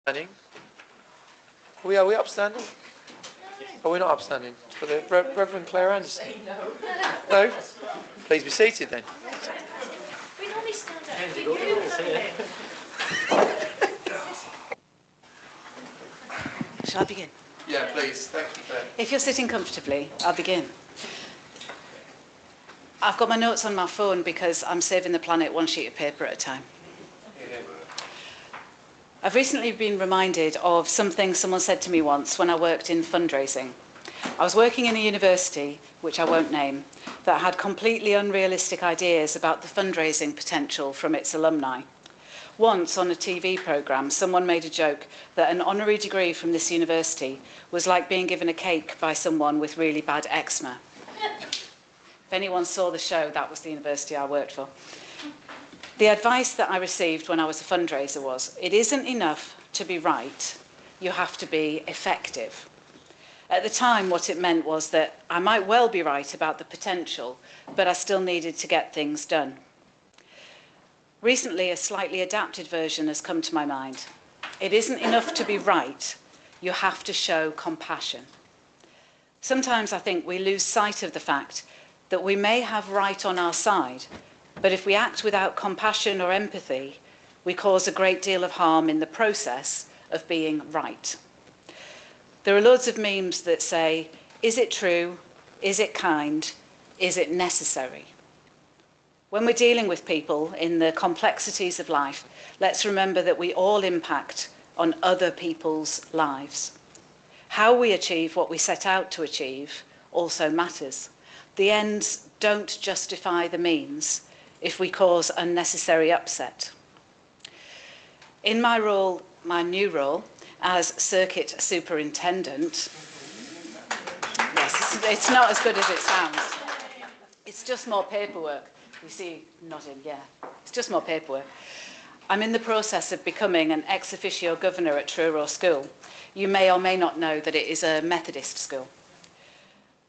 Standing? Are we upstanding? Are we not upstanding? For the Reverend Claire Anderson? No. No? Please be seated then. We normally stand up for you. Shall I begin? Yeah, please. Thank you, Claire. If you're sitting comfortably, I'll begin. I've got my notes on my phone because I'm saving the planet one sheet of paper at a time. I've recently been reminded of something someone said to me once when I worked in fundraising. I was working in a university, which I won't name, that had completely unrealistic ideas about the fundraising potential from its alumni. Once on a TV programme, someone made a joke that an honorary degree from this university was like being given a cake by someone with really bad eczema. If anyone saw the show, that was the university I worked for. The advice that I received when I was a fundraiser was, it isn't enough to be right, you have to be effective. At the time, what it meant was that I might well be right about the potential, but I still needed to get things done. Recently, a slightly adapted version has come to my mind. It isn't enough to be right, you have to show compassion. Sometimes I think we lose sight of the fact that we may have right on our side, but if we act without compassion or empathy, we cause a great deal of harm in the process of being right. There are loads of memes that say, is it true? Is it kind? Is it necessary? When we're dealing with people in the complexities of life, let's remember that we all impact on other people's lives. How we achieve what we set out to achieve also matters. The ends don't justify the means if we cause unnecessary upset. In my role, my new role, as circuit superintendent, yes, it's not as good as it sounds. It's just more paperwork. You see, nodding, yeah. It's just more paperwork. I'm in the process of becoming an ex officio governor at Truro School. You may or may not know that it is a Methodist school.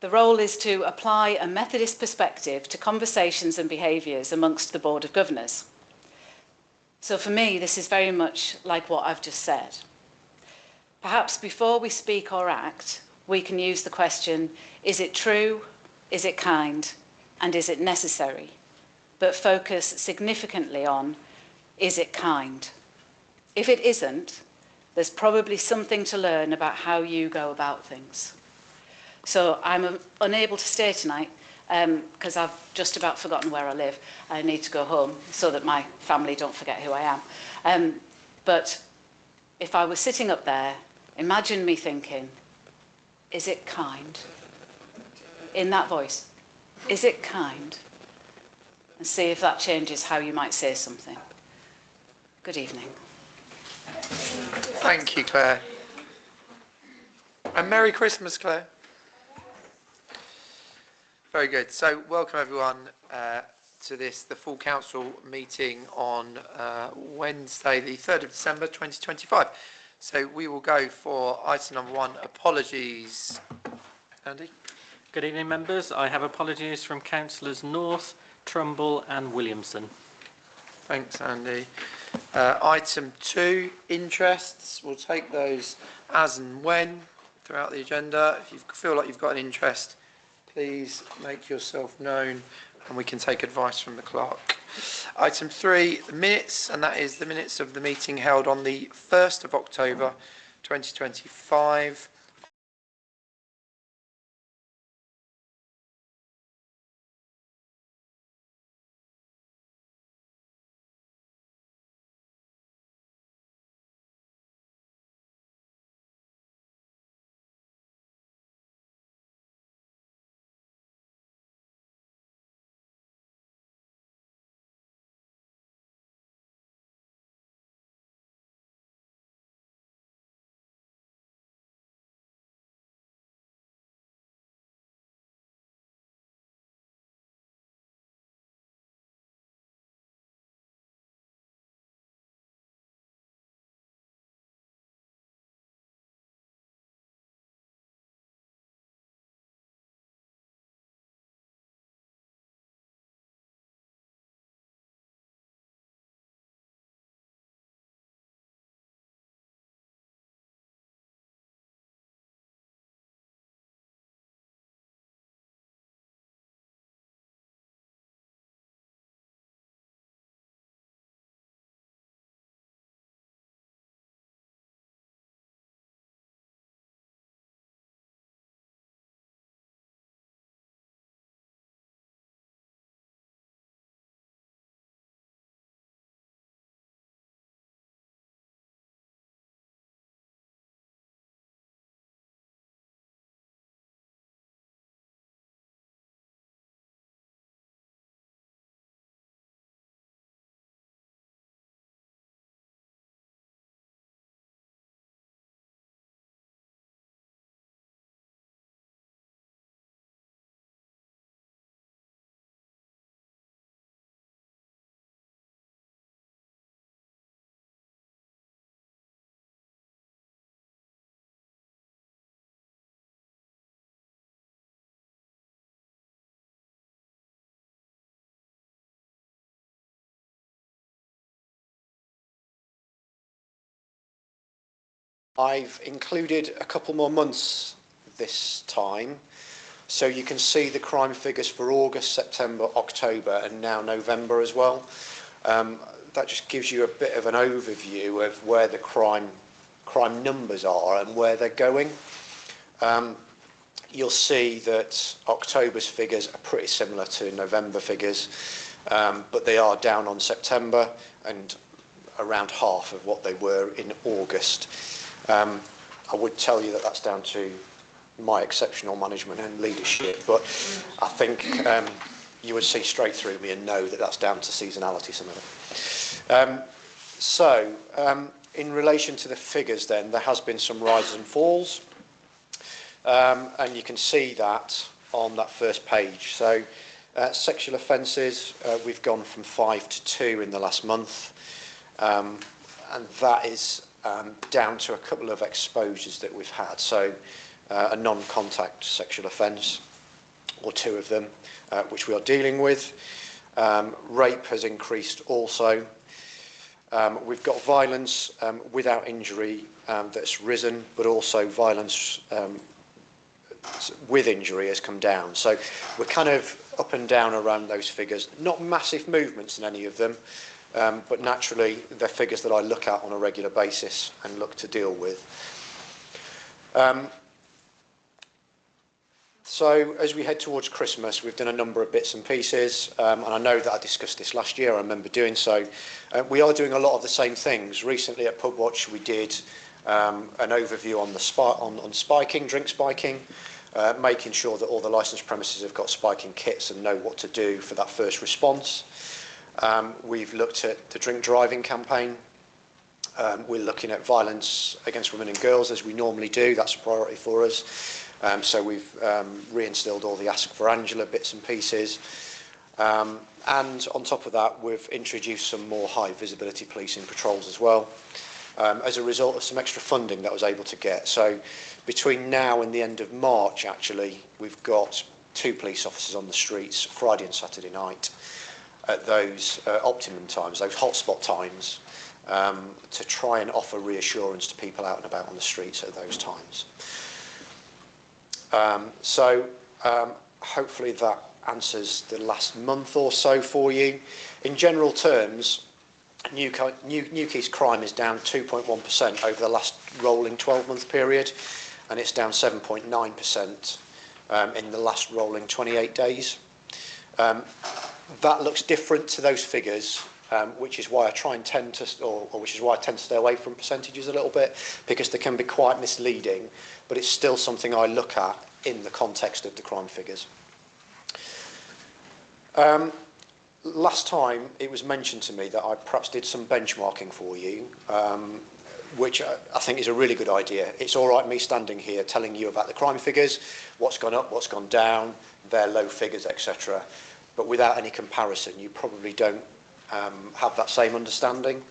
The role is to apply a Methodist perspective to conversations and behaviours amongst the Board of Governors. So for me, this is very much like what I've just said. Perhaps before we speak or act, we can use the question, is it true, is it kind, and is it necessary? But focus significantly on, is it kind? If it isn't, there's probably something to learn about how you go about things. So I'm unable to stay tonight because I've just about forgotten where I live. I need to go home so that my family don't forget who I am. But if I was sitting up there, imagine me thinking, is it kind? In that voice, is it kind? And see if that changes how you might say something. Good evening. Thank you, Claire. And Merry Christmas, Claire. Very good. So welcome everyone to the full council meeting on Wednesday, the 3rd of December 2025. So we will go for item number 1, apologies. Andy? Good evening, members. I have apologies from councillors North, Trumbull and Williamson. Thanks, Andy. Item 2, interests. We'll take those as and when throughout the agenda. If you feel like you've got an interest, please make yourself known and we can take advice from the clerk. Item 3, the minutes, and that is the minutes of the meeting held on the 1st of October 2025. I've included a couple more months this time, so you can see the crime figures for August, September, October, and now November as well. That just gives you a bit of an overview of where the crime numbers are and where they're going. You'll see that October's figures are pretty similar to November figures, but they are down on September and around half of what they were in August. I would tell you that that's down to my exceptional management and leadership, but I think you would see straight through me and know that that's down to seasonality, some of it. In relation to the figures then, there has been some rises and falls, and you can see that on that first page. So sexual offences, we've gone from 5 to 2 in the last month, and that is down to a couple of exposures that we've had. So a non-contact sexual offence, or 2 of them, which we are dealing with. Rape has increased also. We've got violence without injury that's risen, but also violence with injury has come down. So we're kind of up and down around those figures. Not massive movements in any of them, but naturally they're figures that I look at on a regular basis and look to deal with. So as we head towards Christmas, we've done a number of bits and pieces, and I know that I discussed this last year, I remember doing so. We are doing a lot of the same things. Recently at Pubwatch we did an overview on on spiking, drink spiking, making sure that all the licensed premises have got spiking kits and know what to do for that first response. We've looked at the drink driving campaign. We're looking at violence against women and girls as we normally do. That's a priority for us. So we've reinstilled all the Ask for Angela bits and pieces. And on top of that, we've introduced some more high visibility policing patrols as well, as a result of some extra funding that I was able to get. So between now and the end of March, actually, we've got 2 police officers on the streets Friday and Saturday night at those optimum times, those hotspot times, to try and offer reassurance to people out and about on the streets at those times. Hopefully that answers the last month or so for you. In general terms, Newquay's crime is down 2.1% over the last rolling 12-month period, and it's down 7.9% in the last rolling 28 days. That looks different to those figures, which is why I tend to stay away from percentages a little bit, because they can be quite misleading, but it's still something I look at in the context of the crime figures. Last time it was mentioned to me that I perhaps did some benchmarking for you, which I think is a really good idea. It's all right me standing here telling you about the crime figures, what's gone up, what's gone down, their low figures, etc. But without any comparison, you probably don't have that same understanding.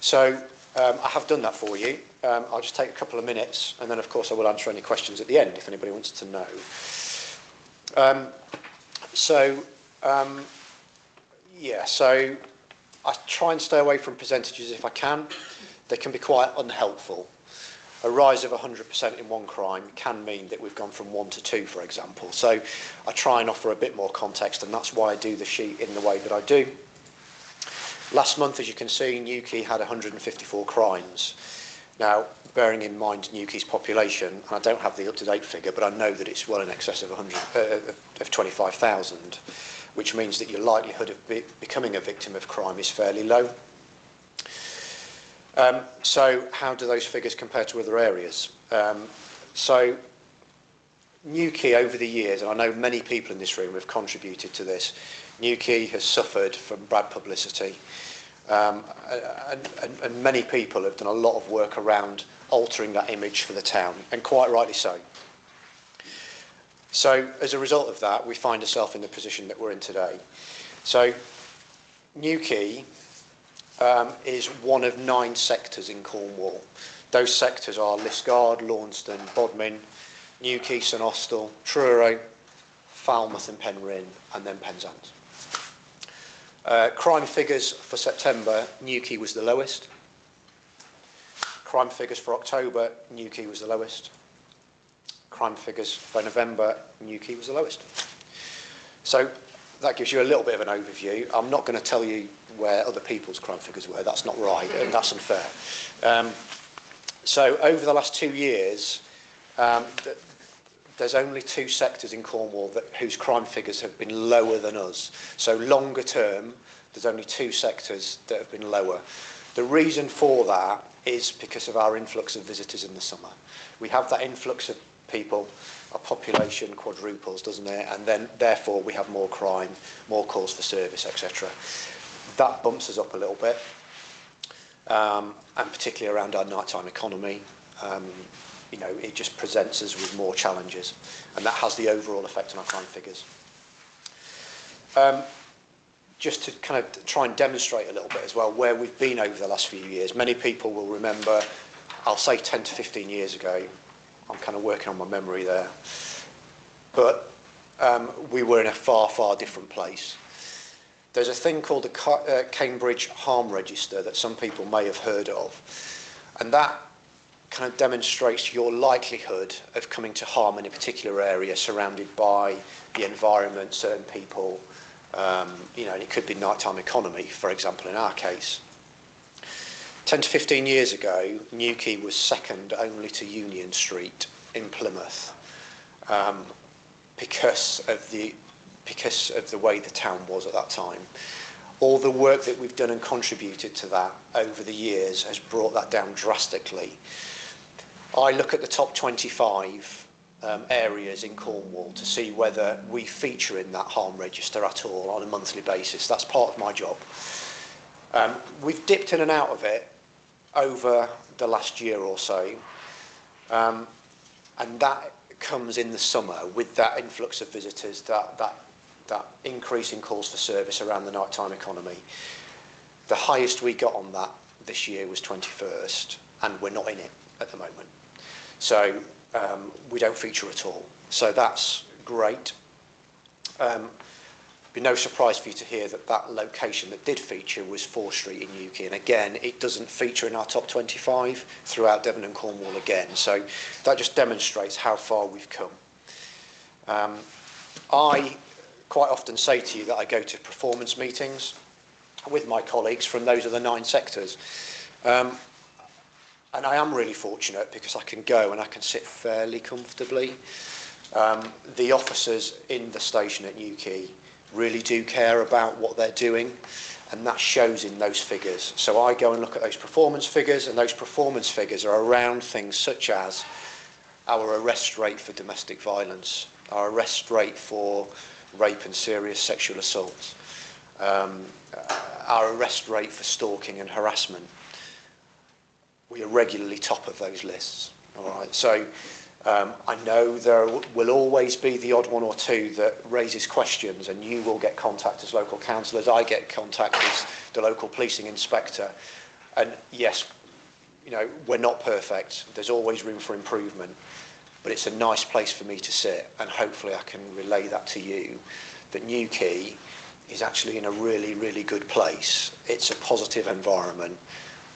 So I have done that for you. I'll just take a couple of minutes, and then of course I will answer any questions at the end if anybody wants to know. So I try and stay away from percentages if I can. They can be quite unhelpful. A rise of 100% in one crime can mean that we've gone from 1 to 2, for example. So I try and offer a bit more context, and that's why I do the sheet in the way that I do. Last month, as you can see, Newquay had 154 crimes. Now, bearing in mind Newquay's population, and I don't have the up-to-date figure, but I know that it's well in excess of 25,000, which means that your likelihood of becoming a victim of crime is fairly low. So how do those figures compare to other areas? So Newquay over the years, and I know many people in this room have contributed to this, Newquay has suffered from bad publicity, and many people have done a lot of work around altering that image for the town, and quite rightly so. So as a result of that, we find ourselves in the position that we're in today. So Newquay is one of 9 sectors in Cornwall. Those sectors are Liskeard, Launceston, Bodmin, Newquay, St Austell, Truro, Falmouth and Penryn, and then Penzance. Crime figures for September, Newquay was the lowest. crime figures for October, Newquay was the lowest. Crime figures for November, Newquay was the lowest. So that gives you a little bit of an overview. I'm not going to tell you where other people's crime figures were. That's not right, and that's unfair. So over the last 2 years, there's only 2 sectors in Cornwall whose crime figures have been lower than us. So longer term, there's only 2 sectors that have been lower. The reason for that is because of our influx of visitors in the summer. We have that influx of people, our population quadruples, doesn't it? And then therefore we have more crime, more calls for service, etc. That bumps us up a little bit, and particularly around our nighttime economy. You know, it just presents us with more challenges, and that has the overall effect on our crime figures. Just to kind of try and demonstrate a little bit as well where we've been over the last few years. Many people will remember, I'll say 10 to 15 years ago, I'm kind of working on my memory there, but we were in a far, far different place. There's a thing called the Cambridge Harm Register that some people may have heard of, and that kind of demonstrates your likelihood of coming to harm in a particular area surrounded by the environment, certain people, you know, and it could be nighttime economy, for example, in our case. 10 to 15 years ago, Newquay was second only to Union Street in Plymouth, because of the way the town was at that time. All the work that we've done and contributed to that over the years has brought that down drastically. I look at the top 25 areas in Cornwall to see whether we feature in that harm register at all on a monthly basis. That's part of my job. We've dipped in and out of it over the last year or so, and that comes in the summer with that influx of visitors, that increase in calls for service around the nighttime economy. The highest we got on that this year was 21st, and we're not in it at the moment. So we don't feature at all. So that's great. Be no surprise for you to hear that that location that did feature was Fore Street in Newquay, and again it doesn't feature in our top 25 throughout Devon and Cornwall again, so that just demonstrates how far we've come. I quite often say to you that I go to performance meetings with my colleagues from those of the 9 sectors, and I am really fortunate because I can go and I can sit fairly comfortably. The officers in the station at Newquay really do care about what they're doing, and that shows in those figures. So I go and look at those performance figures, and those performance figures are around things such as our arrest rate for domestic violence, our arrest rate for rape and serious sexual assaults, our arrest rate for stalking and harassment. We are regularly top of those lists. All right, so I know there will always be the odd one or two that raises questions, and you will get contact as local councillors. I get contact as the local policing inspector, and yes, you know, we're not perfect. There's always room for improvement, but it's a nice place for me to sit, and hopefully I can relay that to you, that Newquay is actually in a really, really good place. It's a positive environment.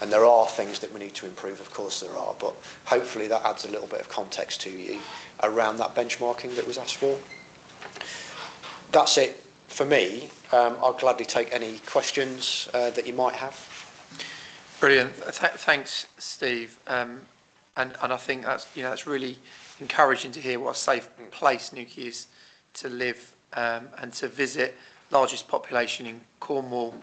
And there are things that we need to improve, of course there are, but hopefully that adds a little bit of context to you around that benchmarking that was asked for. That's it for me. I'll gladly take any questions that you might have. Brilliant. Thanks, Steve. And I think that's, you know, that's really encouraging to hear what a safe place Newquay is to live and to visit. Largest population in Cornwall,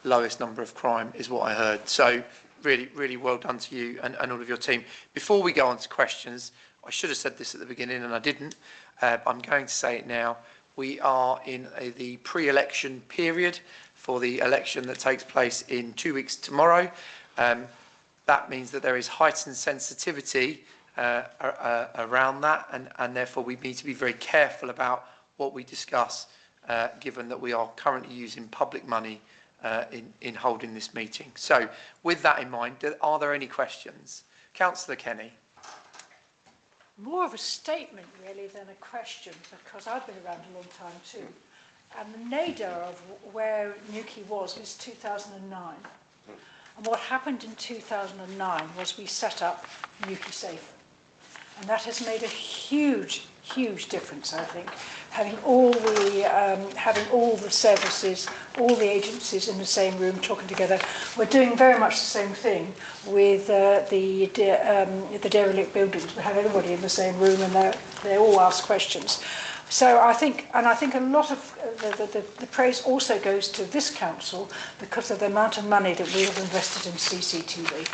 lowest number of crime is what I heard. So really, really well done to you and all of your team. Before we go on to questions, I should have said this at the beginning and I didn't. I'm going to say it now. We are in the pre-election period for the election that takes place in 2 weeks tomorrow. That means that there is heightened sensitivity around that, and therefore we need to be very careful about what we discuss, given that we are currently using public money in holding this meeting. So with that in mind, are there any questions? Councillor Kenny. More of a statement really than a question, because I've been around a long time too. And the nadir of where Newquay was 2009. And what happened in 2009 was we set up NukiSafe. And that has made a huge, huge difference, I think. Having all the services, all the agencies in the same room talking together. We're doing very much the same thing with the derelict buildings. We have everybody in the same room and they all ask questions. So I think a lot of the praise also goes to this council because of the amount of money that we have invested in CCTV.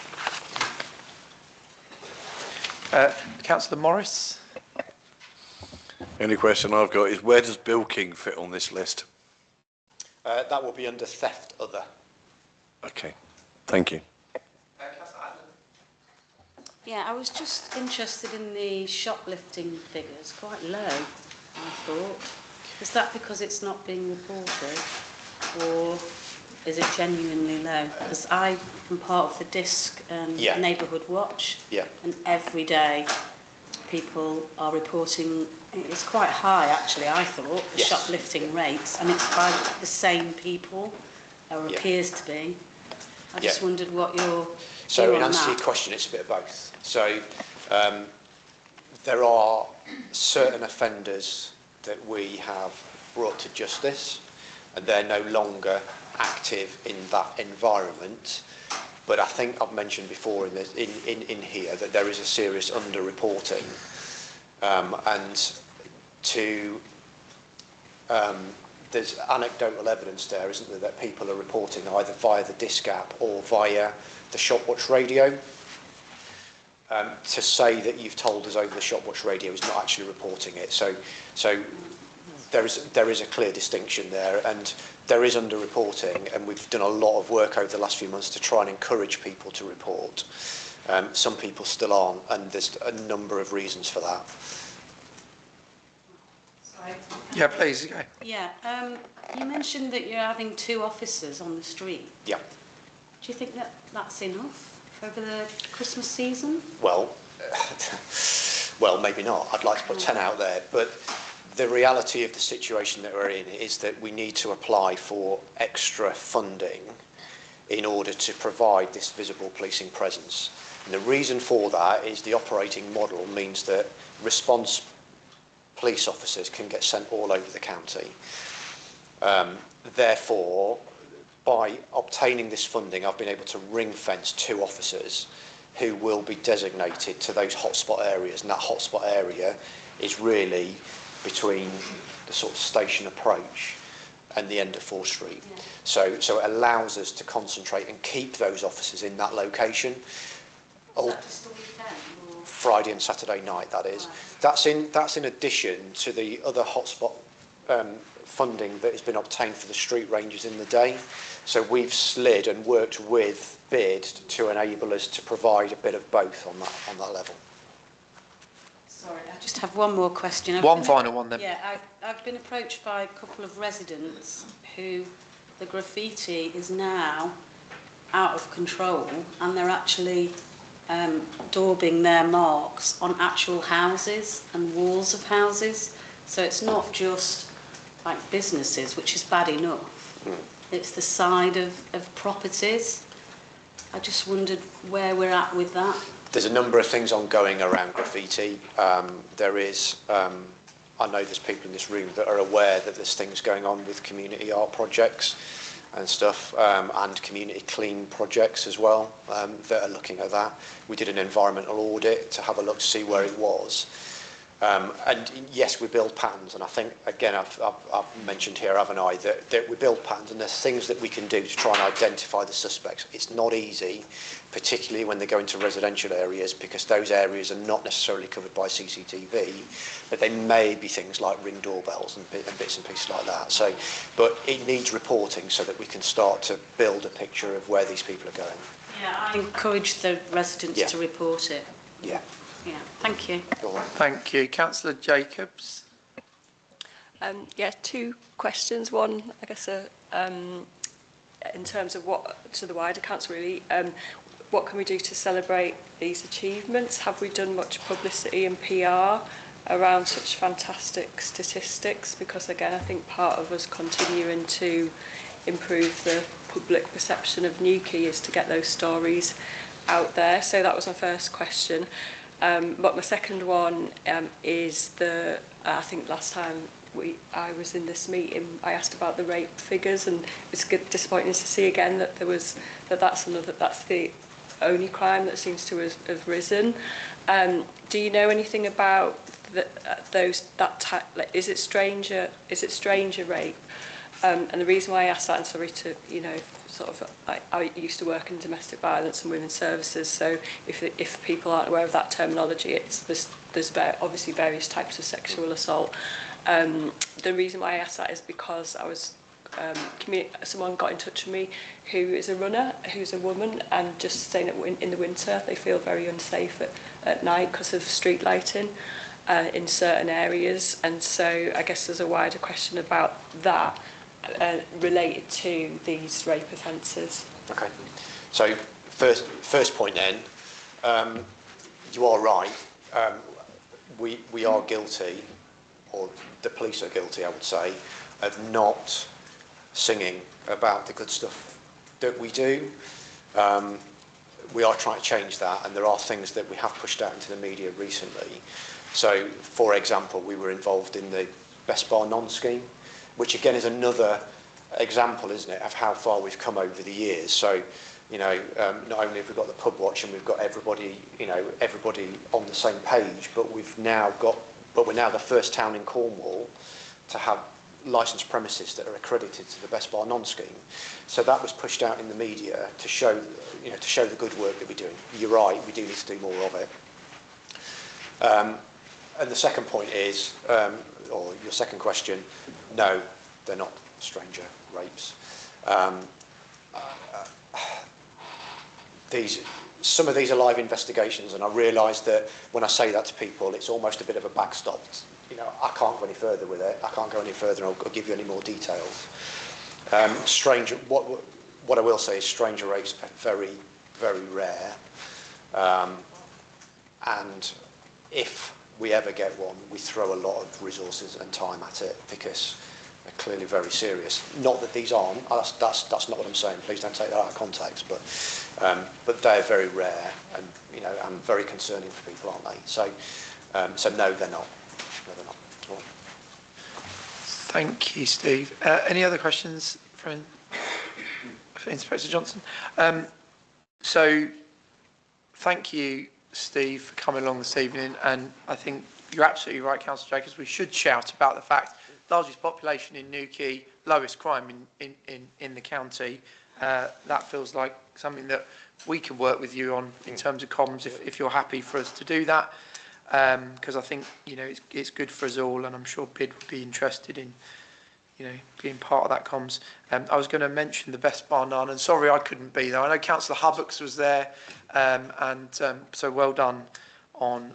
Councillor Morris. The only question I've got is where does bilking fit on this list? That will be under theft other. Okay, thank you. Yeah, I was just interested in the shoplifting figures, quite low, I thought. Is that because it's not being reported, or is it genuinely low? Because I am part of the DISC Neighbourhood Watch, and every day people are reporting, it's quite high actually, I thought, the shoplifting rates, and it's by the same people, or appears to be. I just wondered what your So in answer to your question, it's a bit of both. So there are certain offenders that we have brought to justice, and they're no longer active in that environment. But I think I've mentioned before in here that there is a serious under-reporting, and there's anecdotal evidence there, isn't there, that people are reporting either via the DISC app or via the Shopwatch radio. To say that you've told us over the Shopwatch radio is not actually reporting it. So there is a clear distinction there, and there is under-reporting, and we've done a lot of work over the last few months to try and encourage people to report. Some people still aren't, and there's a number of reasons for that. Sorry. Yeah, please, go. Yeah, you mentioned that you're having 2 officers on the street. Yeah. Do you think that that's enough over the Christmas season? Well, maybe not. I'd like to put 10 out there, but the reality of the situation that we're in is that we need to apply for extra funding in order to provide this visible policing presence. And the reason for that is the operating model means that response police officers can get sent all over the county. Therefore, by obtaining this funding, I've been able to ring fence 2 officers who will be designated to those hotspot areas, and that hotspot area is really between the sort of station approach and the end of 4th Street. Yeah. So it allows us to concentrate and keep those officers in that location. Is that just the weekend? Or? Friday and Saturday night, that is. Right. That's in addition to the other hotspot funding that has been obtained for the street rangers in the day. So we've slid and worked with BID to enable us to provide a bit of both on that level. Sorry, I just have one more question. One final one then. Yeah, I've been approached by a couple of residents who the graffiti is now out of control, and they're actually daubing their marks on actual houses and walls of houses. So it's not just like businesses, which is bad enough. It's the side of properties. I just wondered where we're at with that. There's a number of things ongoing around graffiti. There is, I know there's people in this room that are aware that there's things going on with community art projects and stuff, and community clean projects as well, that are looking at that. We did an environmental audit to have a look to see where it was. And yes, we build patterns, and I think, again, I've mentioned here, haven't I, that we build patterns, and there's things that we can do to try and identify the suspects. It's not easy, particularly when they go into residential areas, because those areas are not necessarily covered by CCTV, but they may be things like ring doorbells and bits and pieces like that. So, but it needs reporting so that we can start to build a picture of where these people are going. Yeah, I encourage the residents to report it. Yeah. Yeah, thank you. Thank you. Councillor Jacobs. Yeah, 2 questions. One, I guess, in terms of what, to the wider council really, what can we do to celebrate these achievements? Have we done much publicity and PR around such fantastic statistics? Because again, I think part of us continuing to improve the public perception of Newquay is to get those stories out there. So that was my first question. But my second one is I think last time I was in this meeting, I asked about the rape figures, and it's disappointing to see again that that's the only crime that seems to have risen. Do you know anything about is it stranger rape? And the reason why I asked that, and sorry to, I used to work in domestic violence and women's services, so if people aren't aware of that terminology, there's obviously various types of sexual assault. The reason why I asked that is because I was someone got in touch with me who is a runner, who's a woman, and just saying that in the winter they feel very unsafe at night because of street lighting in certain areas. And so I guess there's a wider question about that related to these rape offences. Okay. So first point then, you are right. We are guilty, or the police are guilty, I would say, of not singing about the good stuff that we do. We are trying to change that, and there are things that we have pushed out into the media recently. So, for example, we were involved in the Best Bar None scheme, which again is another example, isn't it, of how far we've come over the years. So, not only have we got the pub watch and we've got everybody on the same page, but we're now the first town in Cornwall to have licensed premises that are accredited to the Best Bar None scheme. So that was pushed out in the media to show the good work that we're doing. You're right, we do need to do more of it. And the second point is, or your second question, no, they're not stranger rapes. Some of these are live investigations, and I realise that when I say that to people, it's almost a bit of a backstop. I can't go any further with it. I can't go any further, and I'll give you any more details. What I will say is stranger rapes are very, very rare. And if we ever get one, we throw a lot of resources and time at it because they're clearly very serious. Not that these aren't. That's not what I'm saying. Please don't take that out of context. But they're very rare, and very concerning for people, aren't they? So no, they're not. No, they're not. All right. Thank you, Steve. Any other questions for Inspector Johnson? So, thank you, Steve, for coming along this evening. And I think you're absolutely right, Councillor Jacobs. We should shout about the fact largest population in Newquay, lowest crime in the county. That feels like something that we can work with you on in terms of comms if you're happy for us to do that. Because I think it's good for us all, and I'm sure PID would be interested in being part of that comms. I was going to mention the Best Bar None, and sorry I couldn't be there. I know Councillor Hubbox was there, so well done on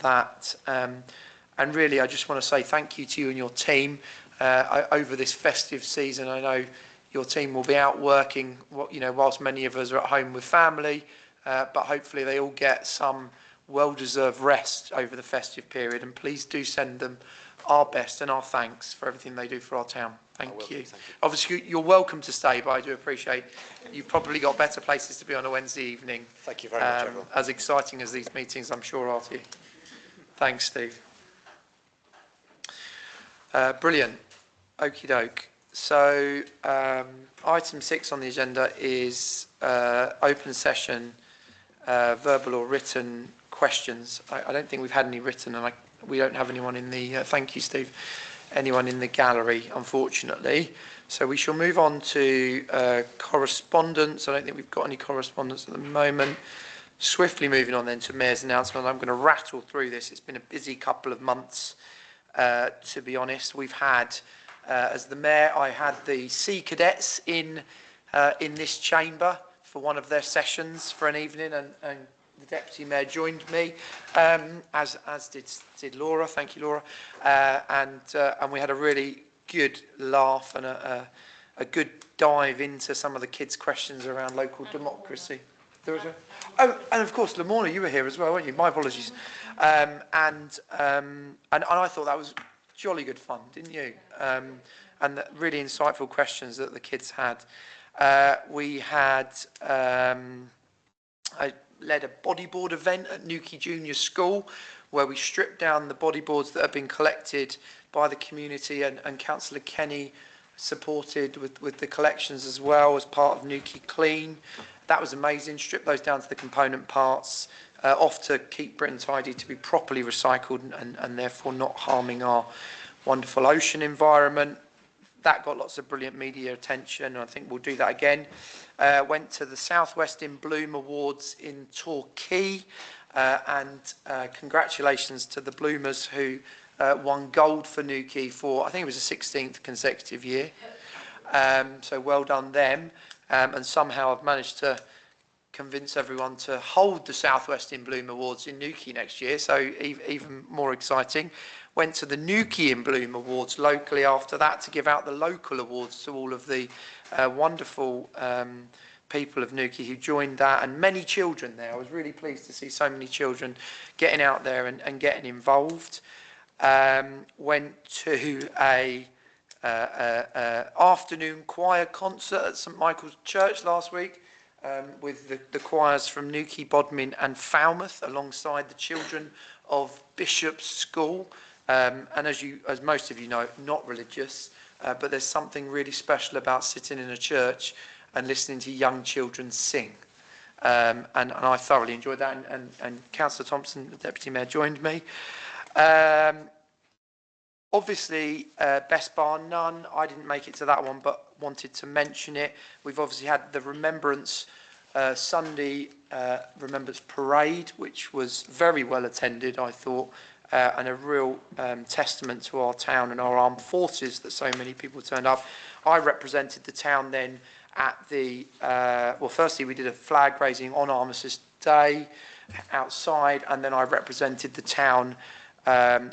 that. And really, I just want to say thank you to you and your team over this festive season. I know your team will be out working, whilst many of us are at home with family, but hopefully they all get some well-deserved rest over the festive period, and please do send them our best and our thanks for everything they do for our town. Thank you. Obviously, you're welcome to stay, but I do appreciate you've probably got better places to be on a Wednesday evening. Thank you very much, everyone. As exciting as these meetings, I'm sure, are to you. Thanks, Steve. Brilliant. Okie doke. So, item 6 on the agenda is open session, verbal or written questions. I don't think we've had any written, and we don't have anyone in the, thank you, Steve, anyone in the gallery, unfortunately. So we shall move on to correspondence. I don't think we've got any correspondence at the moment. Swiftly moving on then to Mayor's announcement. I'm going to rattle through this. It's been a busy couple of months, to be honest. We've had, as the Mayor, I had the Sea Cadets in this chamber for one of their sessions for an evening, and the Deputy Mayor joined me, as did Laura. Thank you, Laura. And we had a really good laugh and a good dive into some of the kids' questions around local democracy. Oh, and of course, Lamorna, you were here as well, weren't you? My apologies. And I thought that was jolly good fun, didn't you? And the really insightful questions that the kids had. We had, I led a bodyboard event at Newquay Junior School where we stripped down the bodyboards that have been collected by the community, and Councillor Kenny supported with the collections as well as part of Newquay Clean. That was amazing. Stripped those down to the component parts, off to Keep Britain Tidy to be properly recycled and therefore not harming our wonderful ocean environment. That got lots of brilliant media attention, and I think we'll do that again. Went to the Southwest in Bloom Awards in Torquay, and congratulations to the Bloomers who won gold for Newquay for, I think it was the 16th consecutive year. So well done them. And somehow I've managed to convince everyone to hold the Southwest in Bloom Awards in Newquay next year, so even more exciting. Went to the Newquay in Bloom Awards locally after that to give out the local awards to all of the wonderful people of Newquay who joined that, and many children there. I was really pleased to see so many children getting out there and getting involved. Went to a afternoon choir concert at St Michael's Church last week with the choirs from Newquay, Bodmin and Falmouth alongside the children of Bishop's School. And as most of you know, not religious, but there's something really special about sitting in a church and listening to young children sing. And I thoroughly enjoyed that, and Councillor Thompson, the Deputy Mayor, joined me. Obviously, best bar none. I didn't make it to that one, but wanted to mention it. We've obviously had the Remembrance Sunday Remembrance Parade, which was very well attended, I thought, and a real testament to our town and our armed forces that so many people turned up. I represented the town then at the, well, firstly we did a flag raising on Armistice Day outside, and then I represented the town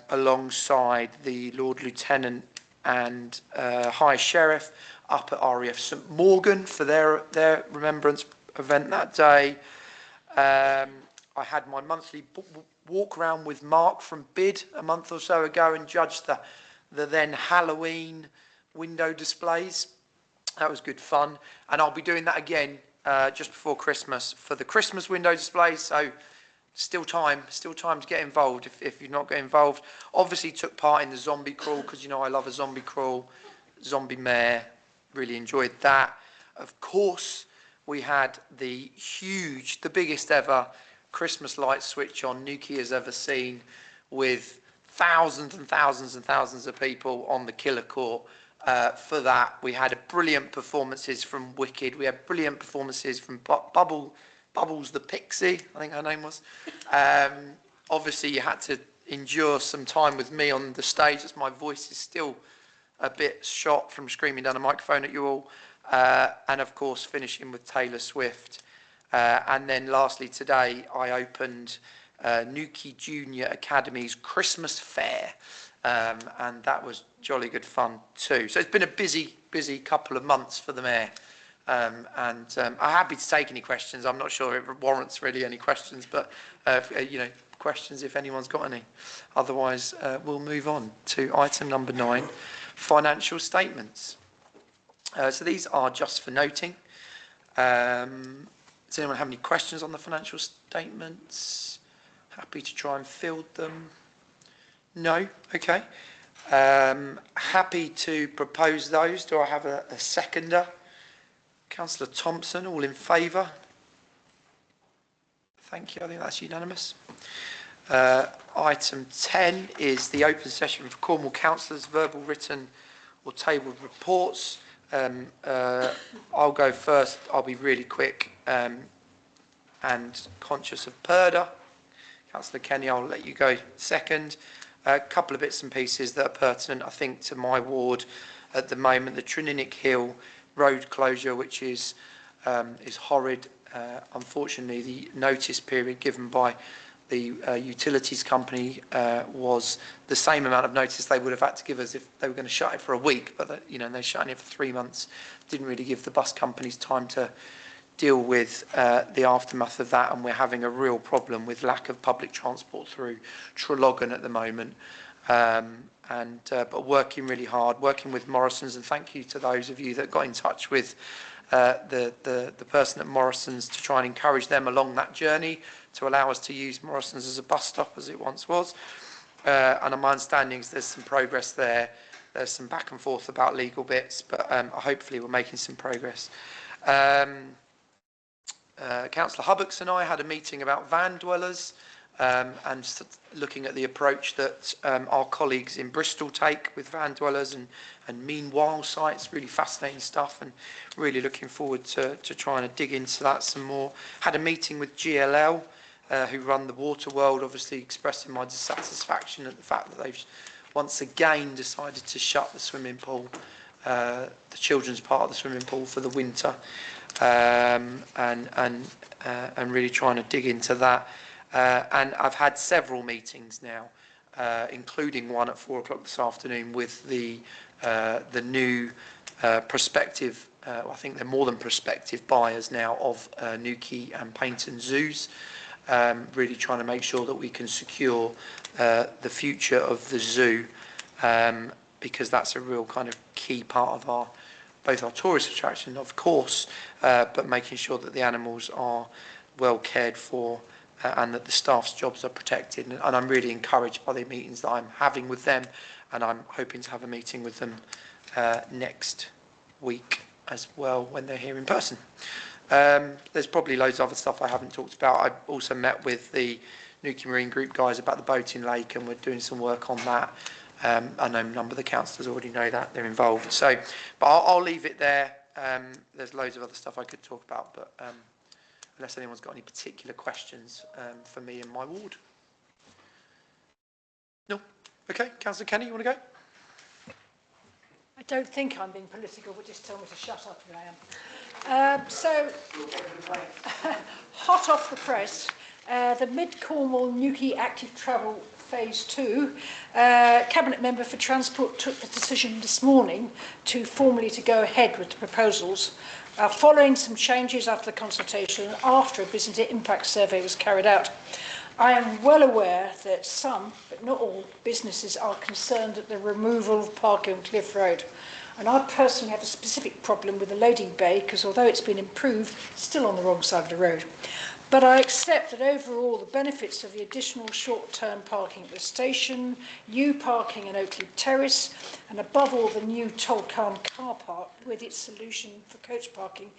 alongside the Lord Lieutenant and High Sheriff up at RAF St Morgan for their remembrance event that day. I had my monthly walk around with Mark from BID a month or so ago and judged the then Halloween window displays. That was good fun, and I'll be doing that again just before Christmas for the Christmas window displays. So still time to get involved if you're not getting involved. Obviously took part in the zombie crawl because you know I love a zombie crawl. Zombie Mare, really enjoyed that. Of course, we had the biggest ever Christmas light switch on Newquay has ever seen, with thousands and thousands and thousands of people on the Killer Court. For that, we had brilliant performances from Wicked. We had brilliant performances from Bubbles the Pixie, I think her name was. Obviously, you had to endure some time with me on the stage, as my voice is still a bit shot from screaming down a microphone at you all. And of course, finishing with Taylor Swift. And then lastly today, I opened Newquay Junior Academy's Christmas Fair. And that was jolly good fun too. So it's been a busy couple of months for the Mayor. I'm happy to take any questions. I'm not sure it warrants really any questions, but questions if anyone's got any. Otherwise, we'll move on to item number 9, financial statements. So these are just for noting. Does anyone have any questions on the financial statements? Happy to try and field them. No? Okay. Happy to propose those. Do I have a seconder? Councillor Thompson, all in favour? Thank you. I think that's unanimous. Item 10 is the open session for Cornwall councillors, verbal, written or tabled reports. I'll go first. I'll be really quick and conscious of Purdah. Councillor Kenny, I'll let you go second. A couple of bits and pieces that are pertinent, I think, to my ward at the moment. The Trininic Hill road closure, which is horrid. Unfortunately, the notice period given by the utilities company was the same amount of notice they would have had to give us if they were going to shut it for a week, but they're shutting it for 3 months. Didn't really give the bus companies time to deal with the aftermath of that, and we're having a real problem with lack of public transport through Traralgon at the moment. But working really hard, working with Morrison's, and thank you to those of you that got in touch with the person at Morrison's to try and encourage them along that journey to allow us to use Morrison's as a bus stop as it once was. And my understanding is there's some progress there. There's some back and forth about legal bits, but hopefully we're making some progress. Councillor Hubbocks and I had a meeting about van dwellers and looking at the approach that our colleagues in Bristol take with van dwellers and meanwhile sites. Really fascinating stuff, and really looking forward to trying to dig into that some more. Had a meeting with GLL, who run the Water World, obviously expressing my dissatisfaction at the fact that they've once again decided to shut the swimming pool, the children's part of the swimming pool, for the winter, and really trying to dig into that. And I've had several meetings now, including one at 4 o'clock this afternoon with the new prospective, I think they're more than prospective buyers now of Newquay and Paignton zoos, really trying to make sure that we can secure the future of the zoo, because that's a real kind of key part of both our tourist attraction, of course, but making sure that the animals are well cared for, and that the staff's jobs are protected. And I'm really encouraged by the meetings that I'm having with them, and I'm hoping to have a meeting with them next week as well when they're here in person. There's probably loads of other stuff I haven't talked about. I also met with the Newquay Marine Group guys about the boating lake, and we're doing some work on that. I know a number of the councillors already know that, they're involved. So, but I'll leave it there. There's loads of other stuff I could talk about, but unless anyone's got any particular questions for me and my ward. No? Okay, Councillor Kenny, you want to go? I don't think I'm being political, but just tell me to shut up if I am. So, hot off the press, the Mid-Cornwall Newquay Active Travel Phase 2, Cabinet Member for Transport took the decision this morning to formally go ahead with the proposals, following some changes after the consultation and after a business impact survey was carried out. I am well aware that some, but not all, businesses are concerned at the removal of parking on Cliff Road. And I personally have a specific problem with the loading bay, because although it's been improved, it's still on the wrong side of the road. But I accept that overall the benefits of the additional short-term parking at the station, new parking in Oakley Terrace, and above all the new Tolkien car park with its solution for coach parking,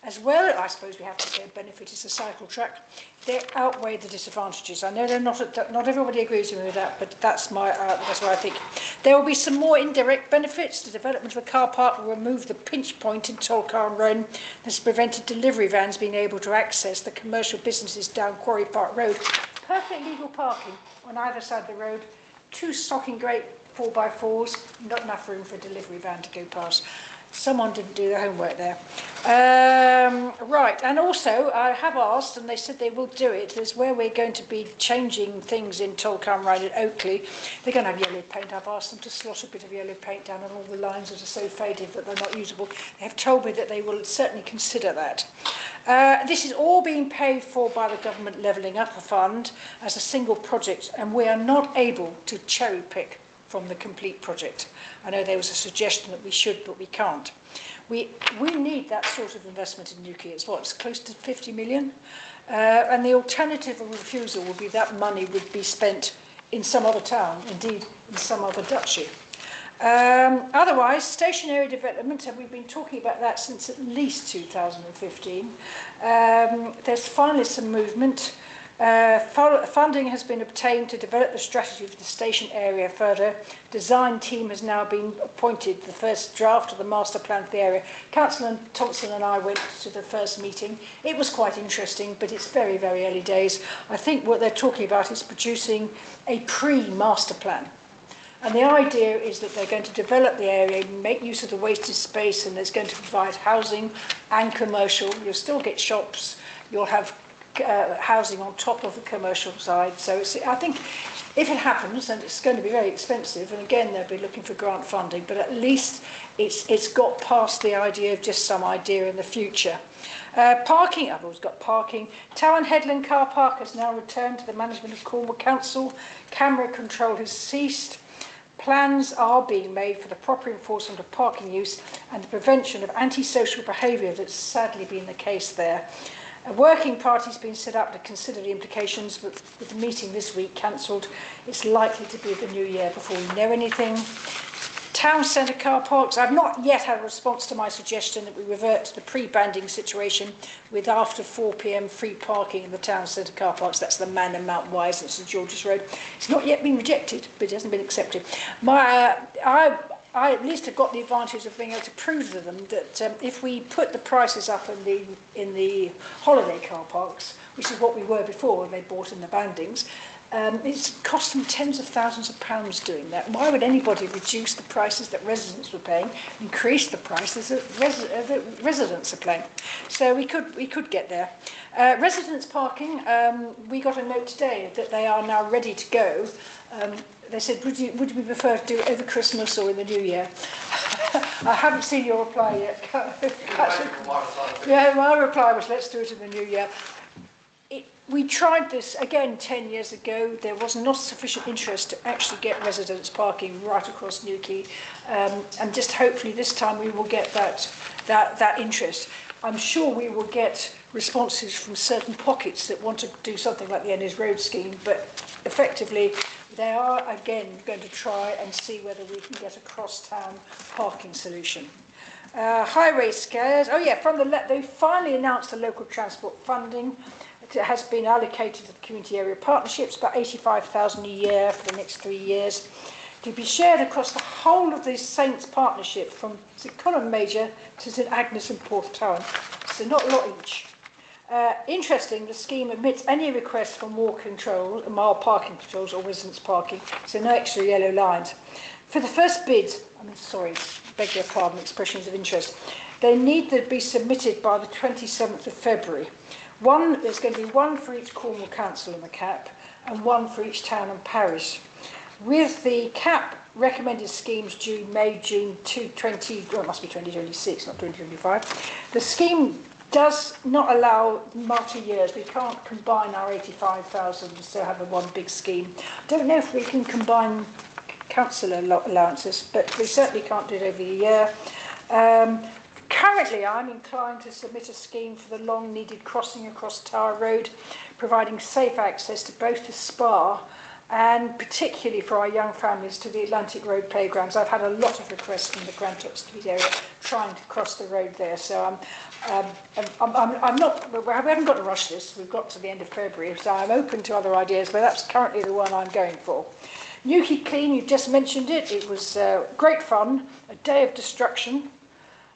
as well, I suppose we have to say, a benefit is a cycle track, they outweigh the disadvantages. I know not everybody agrees with me with that, but that's what I think. There will be some more indirect benefits. The development of the car park will remove the pinch point in Tolkien Road. This has prevented delivery vans being able to access the commercial businesses down Quarry Park Road. Perfect legal parking on either side of the road, 2 stocking great 4x4s, not enough room for a delivery van to go past. Someone didn't do their homework there. Right, and also I have asked, and they said they will do it, is where we're going to be changing things in Tolkien Road at Oakley. They're going to have yellow paint. I've asked them to slot a bit of yellow paint down on all the lines that are so faded that they're not usable. They have told me that they will certainly consider that. This is all being paid for by the Government Levelling Up Fund as a single project, and we are not able to cherry pick from the complete project. I know there was a suggestion that we should, but we can't. We need that sort of investment in Newquay. It's close to 50 million? And the alternative of refusal would be that money would be spent in some other town, indeed in some other duchy. Otherwise, station area development, and we've been talking about that since at least 2015. There's finally some movement. Funding has been obtained to develop the strategy for the station area further. Design team has now been appointed, the first draft of the master plan for the area. Councillor Thompson and I went to the first meeting. It was quite interesting, but it's very, very early days. I think what they're talking about is producing a pre-master plan. And the idea is that they're going to develop the area, make use of the wasted space, and there's going to provide housing and commercial. You'll still get shops, you'll have housing on top of the commercial side. So I think if it happens, and it's going to be very expensive, and again they'll be looking for grant funding, but at least it's got past the idea of just some idea in the future. Parking, I've always got parking. Town Headland car park has now returned to the management of Cornwall Council. Camera control has ceased. Plans are being made for the proper enforcement of parking use and the prevention of antisocial behaviour that's sadly been the case there. A working party's been set up to consider the implications, but with the meeting this week cancelled, it's likely to be the new year before we know anything. Town centre car parks, I've not yet had a response to my suggestion that we revert to the pre-banding situation with after 4 p.m. free parking in the town centre car parks. That's the Man and Mount Wise and St George's Road. It's not yet been rejected, but it hasn't been accepted. I at least have got the advantage of being able to prove to them that if we put the prices up in the holiday car parks, which is what we were before when they bought in the bandings, it's cost them tens of thousands of pounds doing that. Why would anybody reduce the prices that residents were paying, increase the prices that residents are paying? So we could get there. Residents parking, we got a note today that they are now ready to go. They said, would we prefer to do it over Christmas or in the New Year? I haven't seen your reply yet. Yeah, my reply was, let's do it in the New Year. We tried this again 10 years ago. There was not sufficient interest to actually get residents parking right across Newquay, and just hopefully this time we will get that interest. I'm sure we will get responses from certain pockets that want to do something like the Ennis Road scheme, but effectively they are again going to try and see whether we can get a cross-town parking solution. Highway scares. Oh yeah, they finally announced the local transport funding. It has been allocated to the community area partnerships, about 85,000 a year for the next 3 years, to be shared across the whole of the Saints partnership from St Column Major to St Agnes and Porthtowan. So not a lot each. Interesting, the scheme omits any request for more parking controls or residence parking, so no extra yellow lines. For the first bid, beg your pardon, expressions of interest, they need to be submitted by the 27th of February. There's going to be one for each Cornwall Council in the CAP and one for each town and parish. With the CAP recommended schemes due June 2026, not 2025, the scheme does not allow multi-years. We can't combine our 85,000 to have one big scheme. I don't know if we can combine council allowances, but we certainly can't do it over a year. Currently, I'm inclined to submit a scheme for the long-needed crossing across Tower Road, providing safe access to both the Spa and particularly for our young families to the Atlantic Road playgrounds. I've had a lot of requests from the Grantock Street area trying to cross the road there, so I'm not. We haven't got to rush this. We've got to the end of February, so I'm open to other ideas, but that's currently the one I'm going for. Newquay Clean, you've just mentioned it. It was great fun, a day of destruction.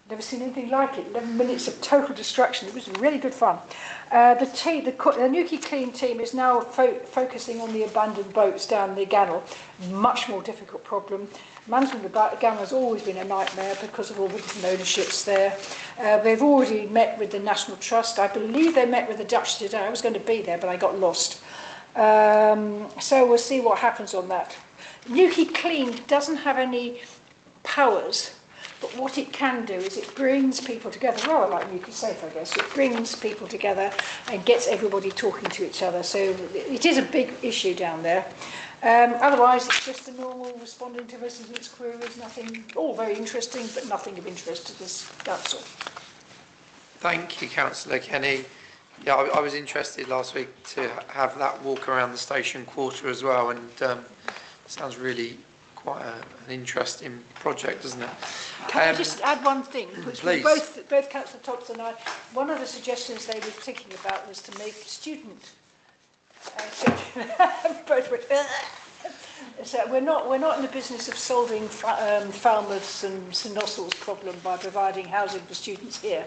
Never seen anything like it. 11 minutes of total destruction. It was really good fun. The Newquay Clean team is now focusing on the abandoned boats down the Gannel. Much more difficult problem. Management of the Gannel has always been a nightmare because of all the different ownerships there. They've already met with the National Trust. I believe they met with the Dutch today. I was going to be there, but I got lost. So we'll see what happens on that. Newquay Clean doesn't have any powers, but what it can do is it brings people together, rather like Newquay Safe, I guess. It brings people together and gets everybody talking to each other. So it is a big issue down there. Otherwise, it's just a normal responding to residents' queries, nothing, all very interesting, but nothing of interest to this council. Thank you, Councillor Kenny. Yeah, I was interested last week to have that walk around the station quarter as well, and sounds really quite an interesting project, doesn't it? Can I just add one thing? Which Please. Both Councillor Thompson and I, one of the suggestions they were thinking about was to make student so we're not in the business of solving Falmouth's and St Oswald's problem by providing housing for students here.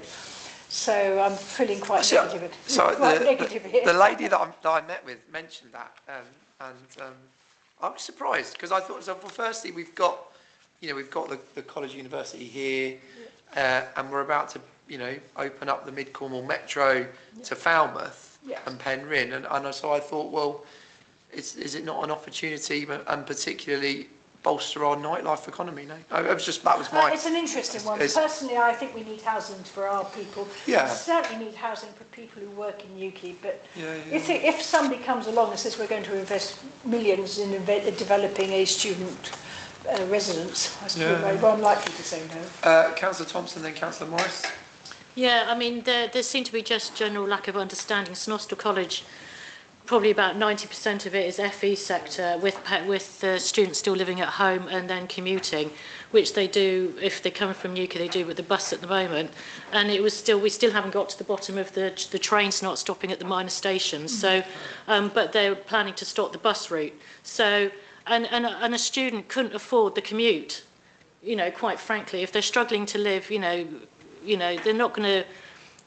So I'm feeling quite negative. The lady that I met with mentioned that, and I was surprised because I thought, well, firstly we've got the College University here, and we're about to open up the Mid Cornwall Metro to Falmouth and Penryn, and so I thought, well, is it not an opportunity, and particularly bolster our nightlife economy? No, that was my. It's an interesting one. Personally, I think we need housing for our people. Yeah. We certainly need housing for people who work in Newquay. But if somebody comes along and says we're going to invest millions in developing a student residents, I suppose. Yeah. Well, I'm likely to say no. Councillor Thompson, then Councillor Morris. Yeah, I mean, there seemed to be just general lack of understanding. St Austell College, probably about 90% of it is FE sector, with students still living at home and then commuting, which they do, if they come from Newquay, they do with the bus at the moment. And it was still, we still haven't got to the bottom of the trains not stopping at the minor stations. So, but they're planning to stop the bus route. So, and a student couldn't afford the commute, you know, quite frankly. If they're struggling to live, you know, they're not going to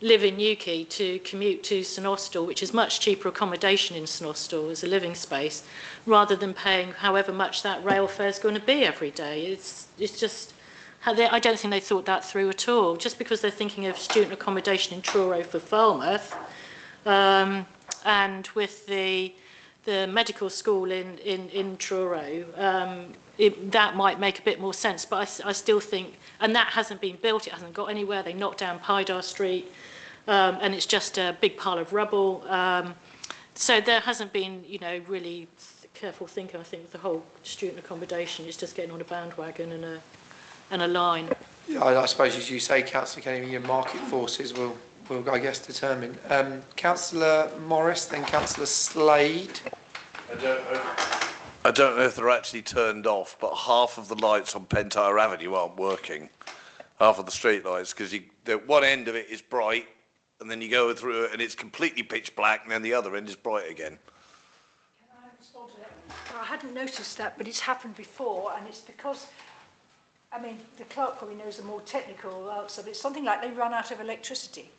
live in Newquay to commute to St Austell, which is much cheaper accommodation in St Austell as a living space, rather than paying however much that rail fare is going to be every day. It's just, I don't think they thought that through at all. Just because they're thinking of student accommodation in Truro for Falmouth, and with the medical school in Truro, that might make a bit more sense, but I still think, and that hasn't been built, it hasn't got anywhere. They knocked down Pydar Street, and it's just a big pile of rubble. So there hasn't been, you know, really careful thinking. I think the whole student accommodation is just getting on a bandwagon and a line. Yeah, I suppose, as you say, Councillor Kenny, your market forces will I guess, determine. Councillor Morris, then Councillor Slade. I don't know if they're actually turned off, but half of the lights on Pentire Avenue aren't working. Half of the street lights, because the one end of it is bright, and then you go through it and it's completely pitch black, and then the other end is bright again. Can I respond to that? I hadn't noticed that, but it's happened before, and it's because, I mean, the clerk probably knows the more technical answer, but it's something like they run out of electricity.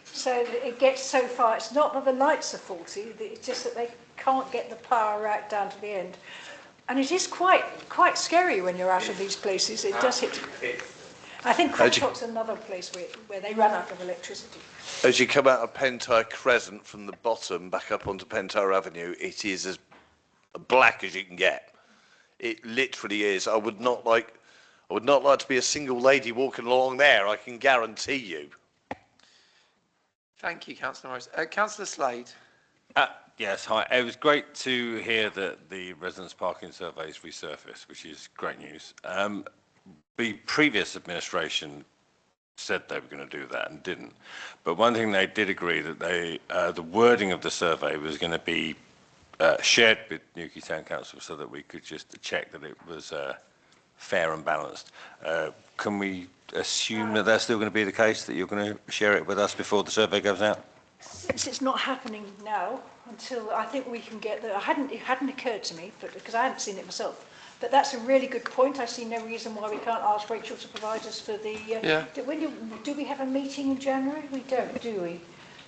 So it gets so far, it's not that the lights are faulty, it's just that they can't get the power right down to the end. And it is quite scary when you're out of these places. It does hit. I think Cratchit's another place where they run out of electricity. As you come out of Pentire Crescent from the bottom back up onto Pentire Avenue, it is as black as you can get. It literally is. I would not like to be a single lady walking along there, I can guarantee you. Thank you, Councillor Morris. Councillor Slade. Yes, hi. It was great to hear that the residence parking surveys resurfaced, which is great news. The previous administration said they were going to do that and didn't. But one thing they did agree that the wording of the survey was going to be shared with Newquay Town Council so that we could just check that it was fair and balanced. Can we assume that that's still going to be the case, that you're going to share it with us before the survey goes out? Since it's not happening now, until I think we can get there, it hadn't occurred to me, but because I hadn't seen it myself. But that's a really good point. I see no reason why we can't ask Rachel to provide us for the. Do we have a meeting in January? We don't, do we?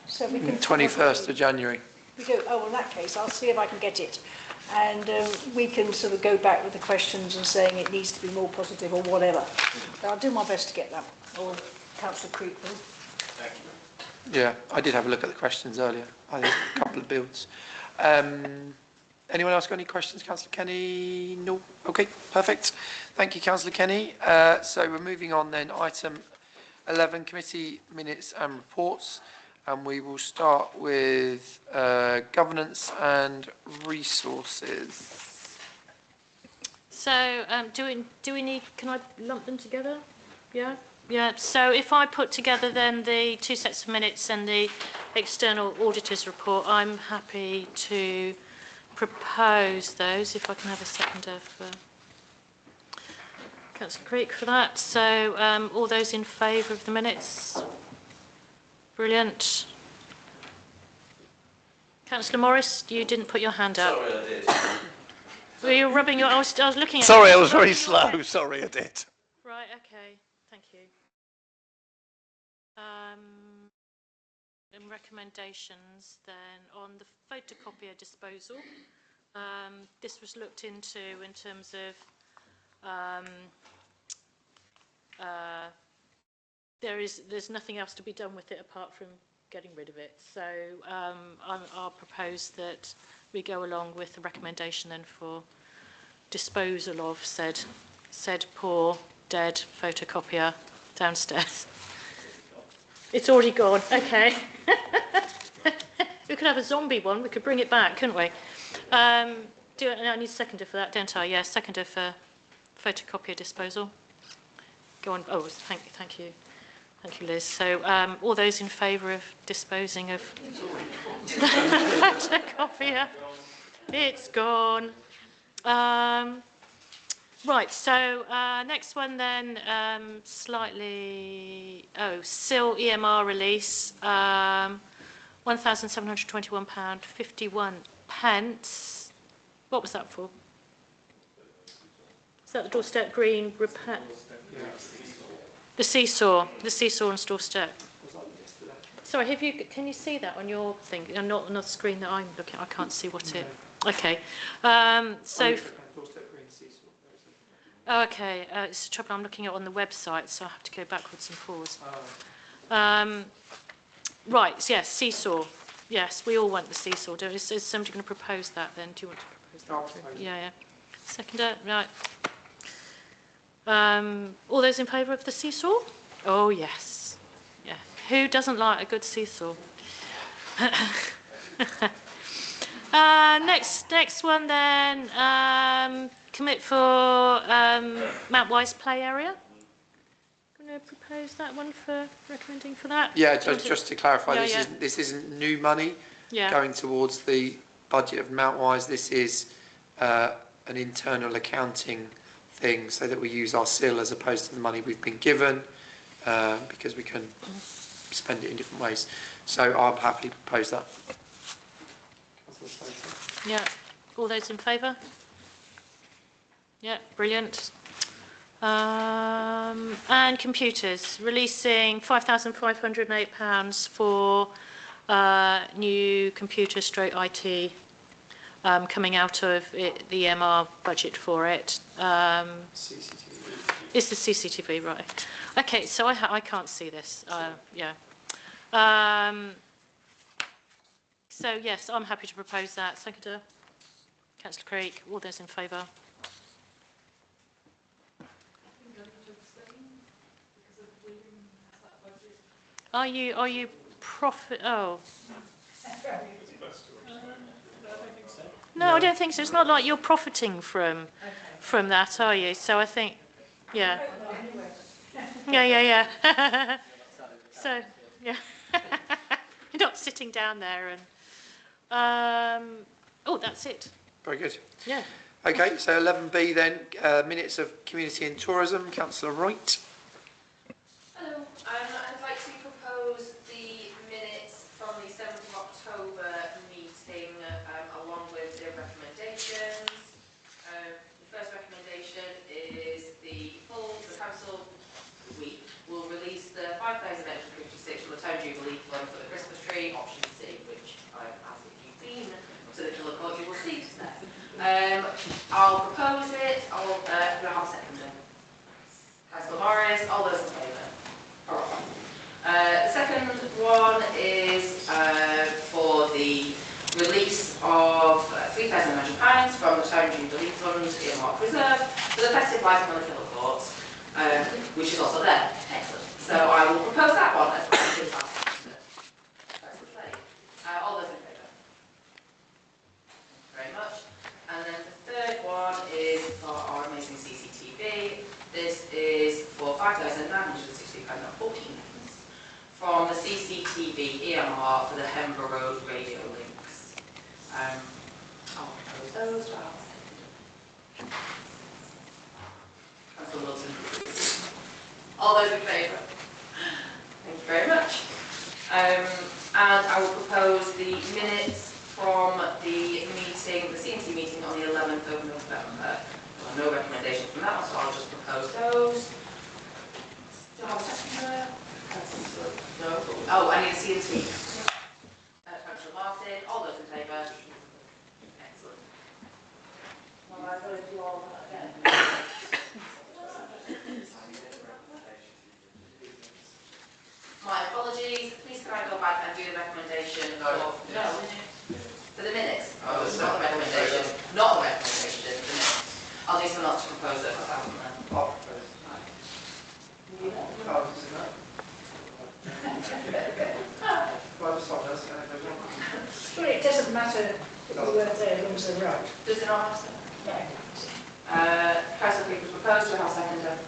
So we can. 21st of January. We do. Oh, well, in that case, I'll see if I can get it, and we can sort of go back with the questions and saying it needs to be more positive or whatever. But I'll do my best to get that. Or Councillor Creek will. Thank you. Yeah, I did have a look at the questions earlier. I think a couple of builds. Anyone else got any questions? Councillor Kenny? No? Okay, perfect. Thank you, Councillor Kenny. So we're moving on then. Item 11, committee minutes and reports. And we will start with governance and resources. So do we need, can I lump them together? Yeah? Yeah, so if I put together then the two sets of minutes and the external auditor's report, I'm happy to propose those, if I can have a seconder for Councillor Creek for that. So all those in favour of the minutes? Brilliant. Councillor Morris, you didn't put your hand up. Sorry, I did. Were you rubbing your... I was looking at... Sorry, I was very slow. Sorry, I did. Right, okay. Thank you. And recommendations then on the photocopier disposal. This was looked into in terms of there's nothing else to be done with it apart from getting rid of it. So I'll propose that we go along with the recommendation then for disposal of said poor dead photocopier downstairs. It's already gone. Okay. We could have a zombie one. We could bring it back, couldn't we? I need a seconder for that, don't I? Yeah, seconder for photocopier disposal. Go on. Oh, thank you. Thank you, Liz. So all those in favour of disposing of the photocopier? It's gone. Right, so next one then, SIL EMR release, £1,721.51. What was that for? Is that the doorstep green repair? The seesaw and doorstep. Sorry, can you see that on your thing? Not on the screen that I'm looking at. I can't see what it. Okay. Oh, okay. It's the trouble. I'm looking at it on the website, so I have to go backwards and forwards. Right. Yes. Seesaw. Yes, we all want the seesaw. Is somebody going to propose that? Then do you want to propose that? Yeah. Seconder. Right. All those in favour of the seesaw? Oh yes. Yeah. Who doesn't like a good seesaw? Next one then. Commit for Mount Wise play area. Going to propose that one for recommending for that? Yeah, just to clarify, this isn't new money going towards the budget of Mount Wise. This is an internal accounting thing, so that we use our SIL as opposed to the money we've been given, because we can spend it in different ways. So I'll happily propose that. Yeah. All those in favour? Yeah, brilliant. And computers, releasing £5,508 for new computer stroke IT coming out of the EMR budget for it. CCTV. It's the CCTV, right. Okay, so I can't see this. Yeah. So yes, I'm happy to propose that. Seconder, Councillor Creek, all those in favour? Are you profit? Oh. No, I don't think so. It's not like you're profiting from that, are you? So I think, yeah. Yeah. So, yeah. You're not sitting down there and. Oh, that's it. Very good. Yeah. Okay, so 11B then, minutes of community and tourism. Councillor Wright. Hello. I'd like to propose the minutes from the 7th of October meeting along with the recommendations. The first recommendation is the council will release the 5,856 from the Town Jubilee Fund for the Christmas tree, option C, which as if you've been to the Killer Court, you will see there. I'll propose it. I'll have a seconder. Councillor Morris, all those in favour? The second one is for the release of £3,900 from the Town Jubilee Fund earmarked reserve for the festive lighting on the Killer Court, which is also there. Excellent. So I will propose that one as well. All those in favour? Very much. And then the third one is for our amazing CCTV. This is for £5,960.14 from the CCTV EMR for the Hember Road radio links. I'll propose those. Councillor Wilson. All those in favour? Thank you very much. And I will propose the minutes from the meeting, the CNC meeting on the 11th of November. No recommendation from that one, so I'll just propose those. Do I have a seconder? No. Oh, I need a CNC. Councillor Martin, all those in favour? Excellent. Well, I'm going to do all that again. My apologies. Please can I go back and do the recommendation? No. For the minutes? Oh, it's not the recommendation. Not the recommendation, the minutes. I'll need someone else to propose it. I'll propose. Well, it doesn't matter if we weren't there as long as they're right. Does it not have to? No. Councillor Cooper proposed, and I'll second it.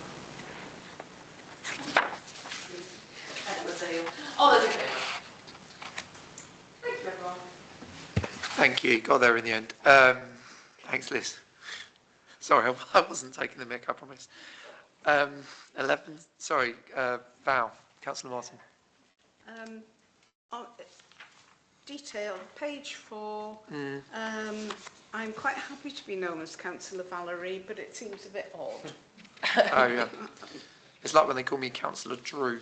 All those in favour? Thank you, everyone. Thank you. Got there in the end. Thanks, Liz. Sorry, I wasn't taking the mic, I promise. 11, sorry, Val, Councillor Martin. Detail, page 4. I'm quite happy to be known as Councillor Valerie, but it seems a bit odd. Oh, yeah. It's like when they call me Councillor Drew.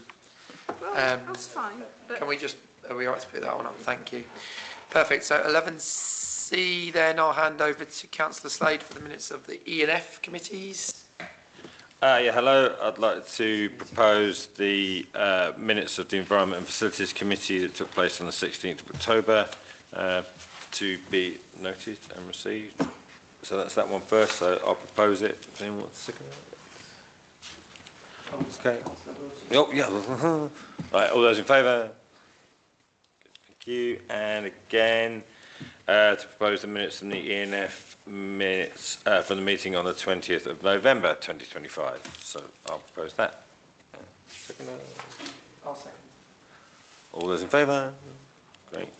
Well, that's fine. But Can we just, are we all right to pick that one up? Thank you. Perfect. So 11C then, I'll hand over to Councillor Slade for the minutes of the E&F committees. Yeah, hello. I'd like to propose the minutes of the Environment and Facilities Committee that took place on the 16th of October to be noted and received. So that's that one first, so I'll propose it. Does anyone want to second that? Okay. Oh, yeah. Right, all those in favour? Thank you. And again, to propose the minutes from the E&F minutes from the meeting on the 20th of November 2025. So I'll propose that. Second. I'll second. All those in favour? Great.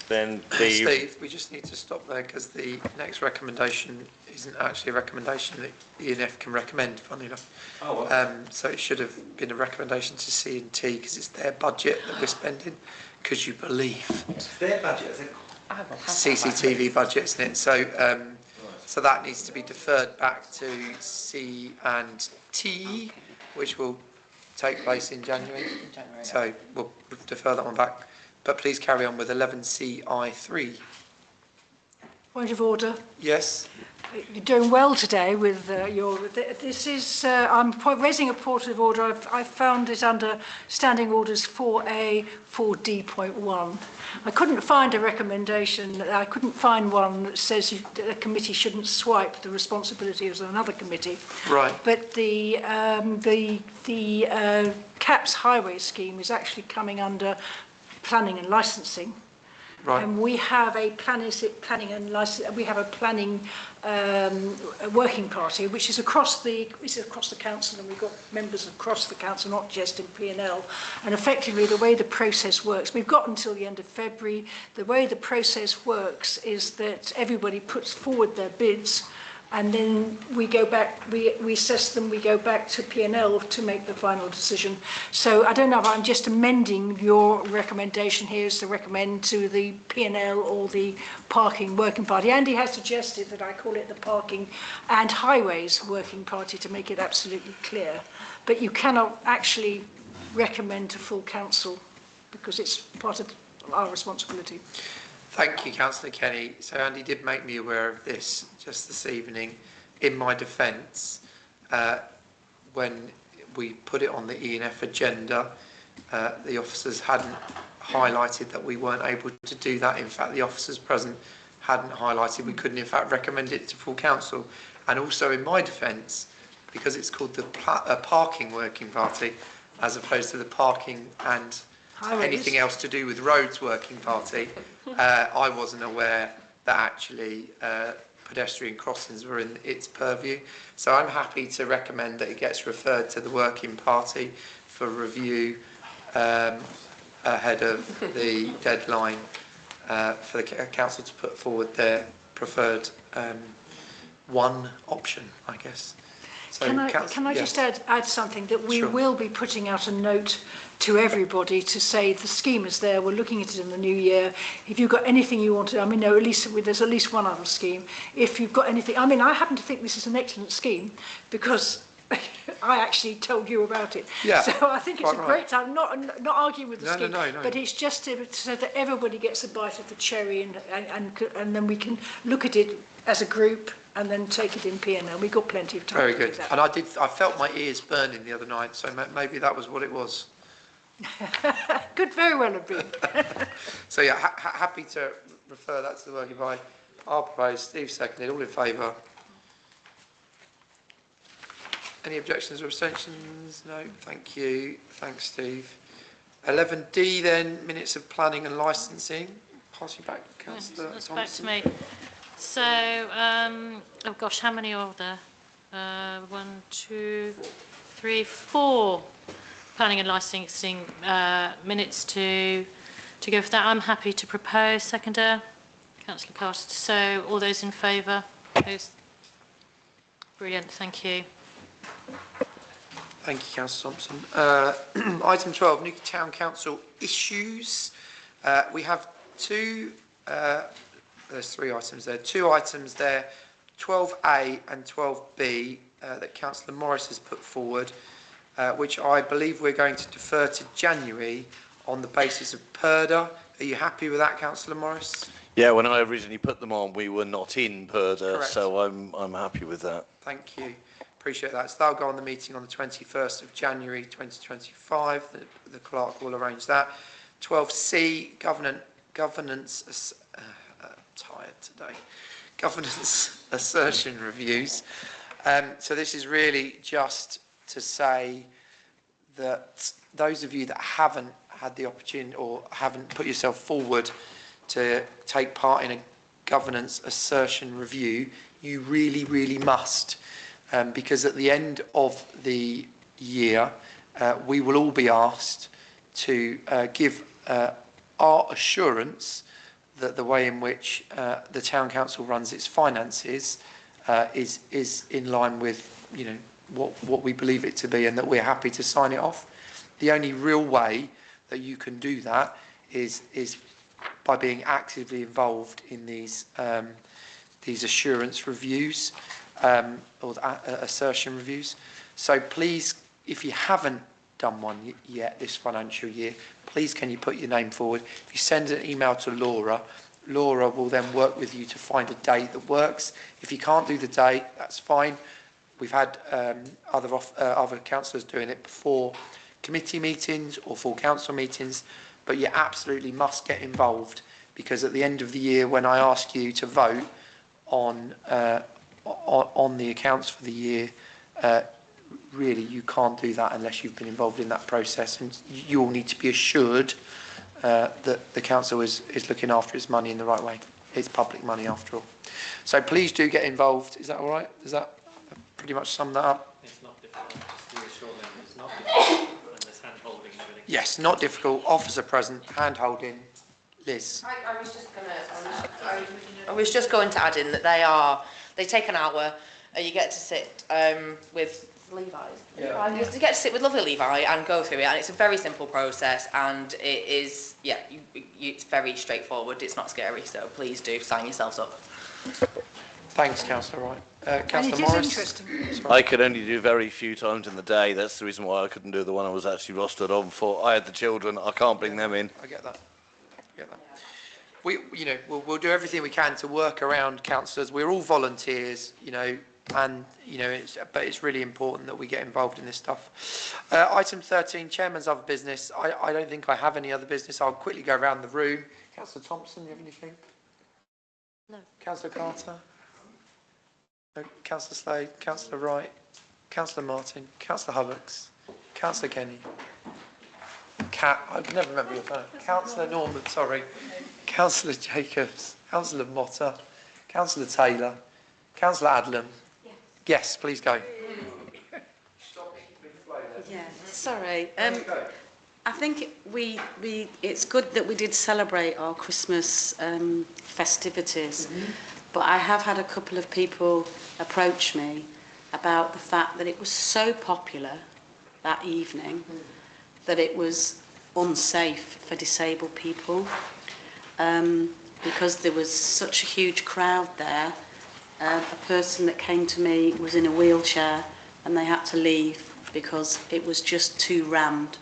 Then the... Steve, we just need to stop there because the next recommendation isn't actually a recommendation that E&F can recommend, funnily enough. Oh, well. So it should have been a recommendation to C&T because it's their budget that we're spending. Could you believe? It's their budget, is it? CCTV budget, isn't it? So, so that needs to be deferred back to C&T, which will take place in January. So we'll defer that one back. But please carry on with 11CI3. Point of order. Yes. You're doing well today with your... This is... I'm raising a point of order. I've found it under Standing Orders 4A, 4D.1. I couldn't find a recommendation. I couldn't find one that says a committee shouldn't swipe the responsibility of another committee. Right. But the CAPS highway scheme is actually coming under planning and licensing. Right. And we have a planning working party which is across the council, and we've got members across the council, not just in P&L. And effectively, the way the process works, we've got until the end of February. The way the process works is that everybody puts forward their bids, and then we go back, we assess them, we go back to P&L to make the final decision. So I don't know if I'm just amending your recommendation here is to recommend to the P&L or the parking working party. Andy has suggested that I call it the parking and highways working party to make it absolutely clear. But you cannot actually recommend to full council because it's part of our responsibility. Thank you, Councillor Kenny. So Andy did make me aware of this just this evening. In my defence, when we put it on the E&F agenda, the officers hadn't highlighted that we weren't able to do that. In fact, the officers present hadn't highlighted we couldn't in fact recommend it to full council. And also in my defence, because it's called the parking working party as opposed to the parking and anything else to do with roads working party, I wasn't aware that actually pedestrian crossings were in its purview. So I'm happy to recommend that it gets referred to the working party for review ahead of the deadline for the council to put forward their preferred one option, I guess. So can I yes. just add something that we Sure. will be putting out a note to everybody to say the scheme is there, we're looking at it in the new year. If you've got anything you want to, I mean, no, at least there's at least one other scheme. If you've got anything, I mean, I happen to think this is an excellent scheme because I actually told you about it. Yeah, so I think it's a great time, not arguing with the scheme, no. but it's just so that everybody gets a bite of the cherry and then we can look at it as a group and then take it in P&L. We've got plenty of time. Very to do good. that. And I felt my ears burning the other night, so maybe that was what it was. Good, very well have been. So yeah, happy to refer that to the working party. I'll propose. Steve seconded. All in favour? Any objections or abstentions? No. Thank you. Thanks, Steve. 11D then, minutes of planning and licensing. Pass you back, Councillor That's Thompson. back to me. So, oh gosh, how many are there? 1, 2, 3, 4 planning and licensing minutes to go for that. I'm happy to propose. Seconder, Councillor Cost. So, all those in favour? Opposed? Brilliant, thank you. Thank you, Councillor Thompson. Item 12, Newquay Town Council issues. We have there's 3 items there. 2 items there, 12A and 12B, that Councillor Morris has put forward, which I believe we're going to defer to January on the basis of PERDA. Are you happy with that, Councillor Morris? Yeah, when I originally put them on, we were not in PERDA, Correct. so I'm happy with that. Thank you. Appreciate that. So they'll go on the meeting on the 21st of January 2025. The clerk will arrange that. 12C, governance, tired today. Governance assertion reviews. So this is really just to say that those of you that haven't had the opportunity or haven't put yourself forward to take part in a governance assertion review, you really, really must. Because at the end of the year, we will all be asked to give our assurance that the way in which the town council runs its finances is in line with, you know, what we believe it to be, and that we're happy to sign it off. The only real way that you can do that is by being actively involved in these assurance reviews or assertion reviews. So please, if you haven't done one yet this financial year, please can you put your name forward. If you send an email to Laura, Laura will then work with you to find a date that works. If you can't do the date, that's fine. We've had other councillors doing it before committee meetings or full council meetings, but you absolutely must get involved, because at the end of the year, when I ask you to vote on the accounts for the year, really you can't do that unless you've been involved in that process, and you all need to be assured that the council is looking after its money in the right way. It's public money after all. So please do get involved. Is that all right? Does that pretty much sum that up? It's not difficult. Just to reassure them, it's not difficult. And there's hand-holding and everything. Yes, not difficult. Officer present, hand-holding. Liz. I was just going to add in that they take an hour, and you get to sit with Levi. Yeah. You get to sit with lovely Levi and go through it, and it's a very simple process, and it is, yeah, it's very straightforward. It's not scary, so please do sign yourselves up. Thanks, Councillor Wright. Councillor And it is Morris. interesting. Sorry. I could only do very few times in the day. That's the reason why I couldn't do the one I was actually rostered on for. I had the children. I can't bring them in. I get that. We'll do everything we can to work around councillors. We're all volunteers, and but it's really important that we get involved in this stuff. Item 13, Chairman's other business. I don't think I have any other business. I'll quickly go around the room. Councillor Thompson, do you have anything? No. Councillor Carter? No. Councillor Slade? Councillor Wright? Councillor Martin? Councillor Hubbocks? Councillor Kenny? I can never remember your phone. Councillor Norman, sorry. Councillor Jacobs? Councillor Motter? Councillor Taylor? Councillor Adlam? Yes, please go. Yeah, sorry. I think it's good that we did celebrate our Christmas festivities, but I have had a couple of people approach me about the fact that it was so popular that evening that it was unsafe for disabled people, because there was such a huge crowd there. A person that came to me was in a wheelchair and they had to leave because it was just too rammed.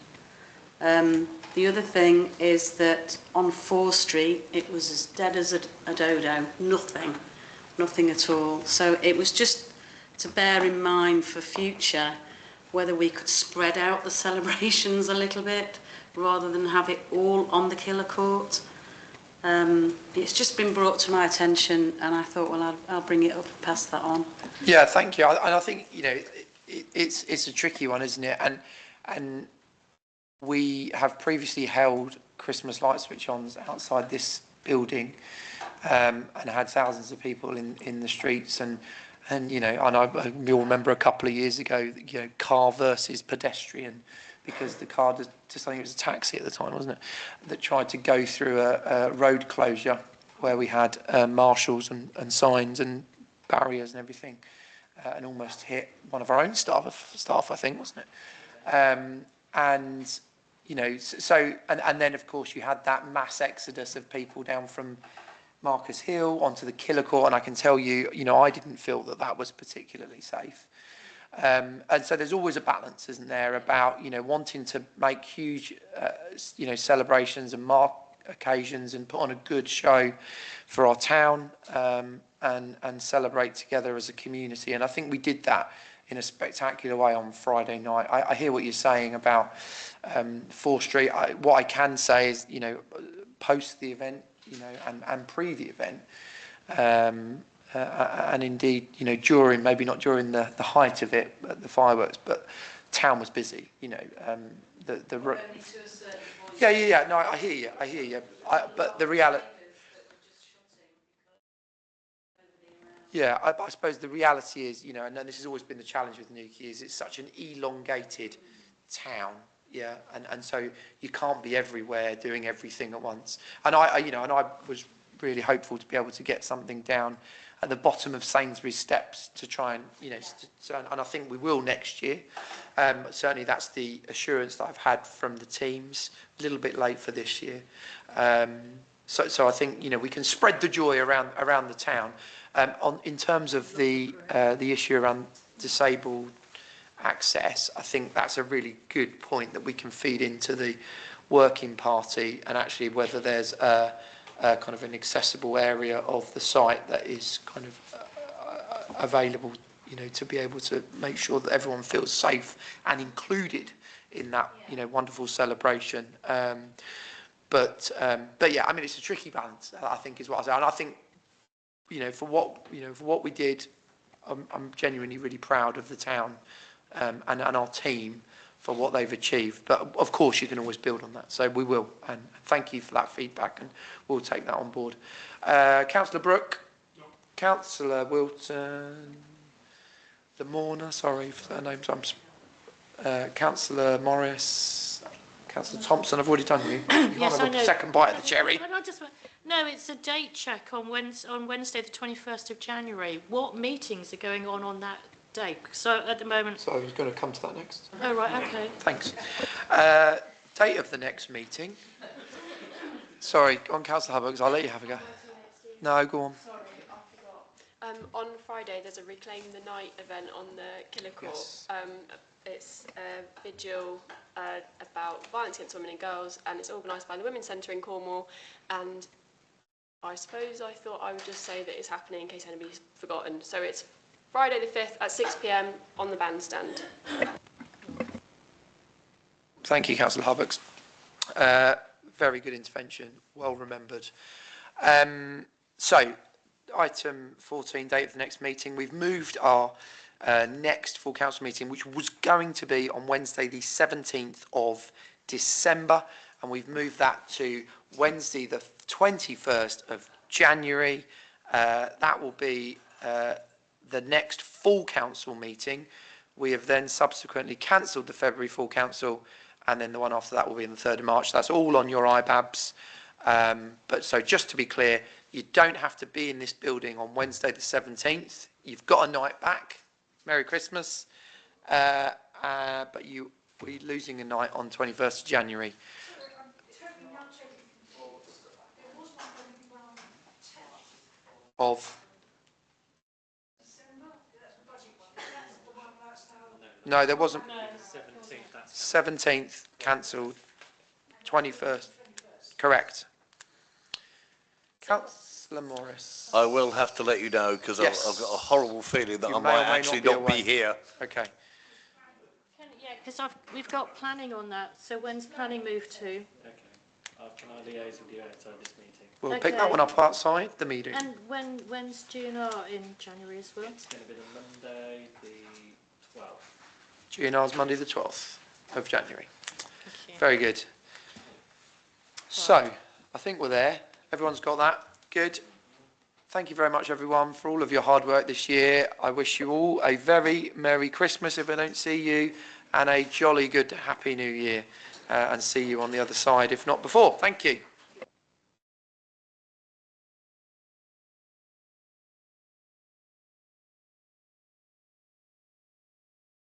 The other thing is that on 4 Street it was as dead as a dodo, nothing at all. So it was just to bear in mind for future whether we could spread out the celebrations a little bit rather than have it all on the Killer Court. It's just been brought to my attention, and I thought, well, I'll bring it up and pass that on. Yeah, thank you. And I think it's a tricky one, isn't it? And we have previously held Christmas light switch-ons outside this building, and had thousands of people in the streets, and you know, and we all remember a couple of years ago, you know, car versus pedestrian, because the car just I think it was a taxi at the time, wasn't it, that tried to go through a road closure where we had marshals and signs and barriers and everything, and almost hit one of our own staff, I think, wasn't it? And you know, so and then of course you had that mass exodus of people down from Marcus Hill onto the Killicourt, and I can tell you, you know, I didn't feel that was particularly safe. And so there's always a balance, isn't there, about, you know, wanting to make huge, you know, celebrations and mark occasions and put on a good show for our town, and celebrate together as a community. And I think we did that in a spectacular way on Friday night. I hear what you're saying about 4th Street. What I can say is, you know, post the event, you know, and pre the event, and indeed, you know, during, maybe not during the height of it, the fireworks, but town was busy, you know. Yeah. No, I hear you. But the reality. Yeah, I suppose the reality is, you know, and this has always been the challenge with Newquay, is it's such an elongated town, yeah, and so you can't be everywhere doing everything at once. And I was really hopeful to be able to get something down at the bottom of Sainsbury's steps to try and, you know, and I think we will next year. Certainly that's the assurance that I've had from the teams. A little bit late for this year. So I think, you know, we can spread the joy around the town. In terms of the issue around disabled access, I think that's a really good point that we can feed into the working party, and actually whether there's a kind of an accessible area of the site that is kind of available, you know, to be able to make sure that everyone feels safe and included in that, you know, wonderful celebration. But yeah, I mean, it's a tricky balance, I think, is what I say. And I think, you know, for what we did, I'm genuinely really proud of the town, and our team for what they've achieved. But of course, you can always build on that. So we will. And thank you for that feedback, and we'll take that on board. Councillor Brooke, no. Councillor Wilton, the Mourner, sorry for their names. Councillor Morris, Councillor Thompson. I've already done you. Yes, I know. Second bite of the cherry. No, it's a date check on Wednesday, the 21st of January. What meetings are going on that day? So at the moment. So I was going to come to that next. Oh right, okay. Thanks. Date of the next meeting. Sorry, on Councillor Hubbard, I'll let you have a go. No, go on. Sorry, I forgot. On Friday, there's a Reclaim the Night event on the Killicourt. Yes. It's a vigil about violence against women and girls, and it's organised by the Women's Centre in Cornwall. And I suppose I thought I would just say that it's happening in case anybody's forgotten. So it's Friday the 5th at 6 p.m. on the bandstand. Thank you, Councillor Hubbard. Very good intervention, well remembered. So, item 14, date of the next meeting. We've moved our next full council meeting, which was going to be on Wednesday the 17th of December, and we've moved that to Wednesday the 21st of January. That will be the next full council meeting. We have then subsequently cancelled the February full council, and then the one after that will be on the 3rd of March. That's all on your IBABs. But so just to be clear, you don't have to be in this building on Wednesday the 17th. You've got a night back. Merry Christmas. But we're losing a night on 21st of January. Of? No, there wasn't. 17th cancelled. 21st. Correct. Councillor Morris. I will have to let you know because Yes. I've got a horrible feeling that You I may or might may actually not not be be away. here. Okay. Yeah, because we've got planning on that. So when's planning moved to? Okay. Can I liaise with you outside this meeting? We'll Okay. pick that one up outside the meeting. And when's GNR in January as well? It's going to be the Monday, the 12th. GNR's Monday the 12th of January. Thank you. Very good. So, I think we're there. Everyone's got that? Good. Thank you very much, everyone, for all of your hard work this year. I wish you all a very Merry Christmas if I don't see you, and a jolly good Happy New Year, and see you on the other side, if not before. Thank you.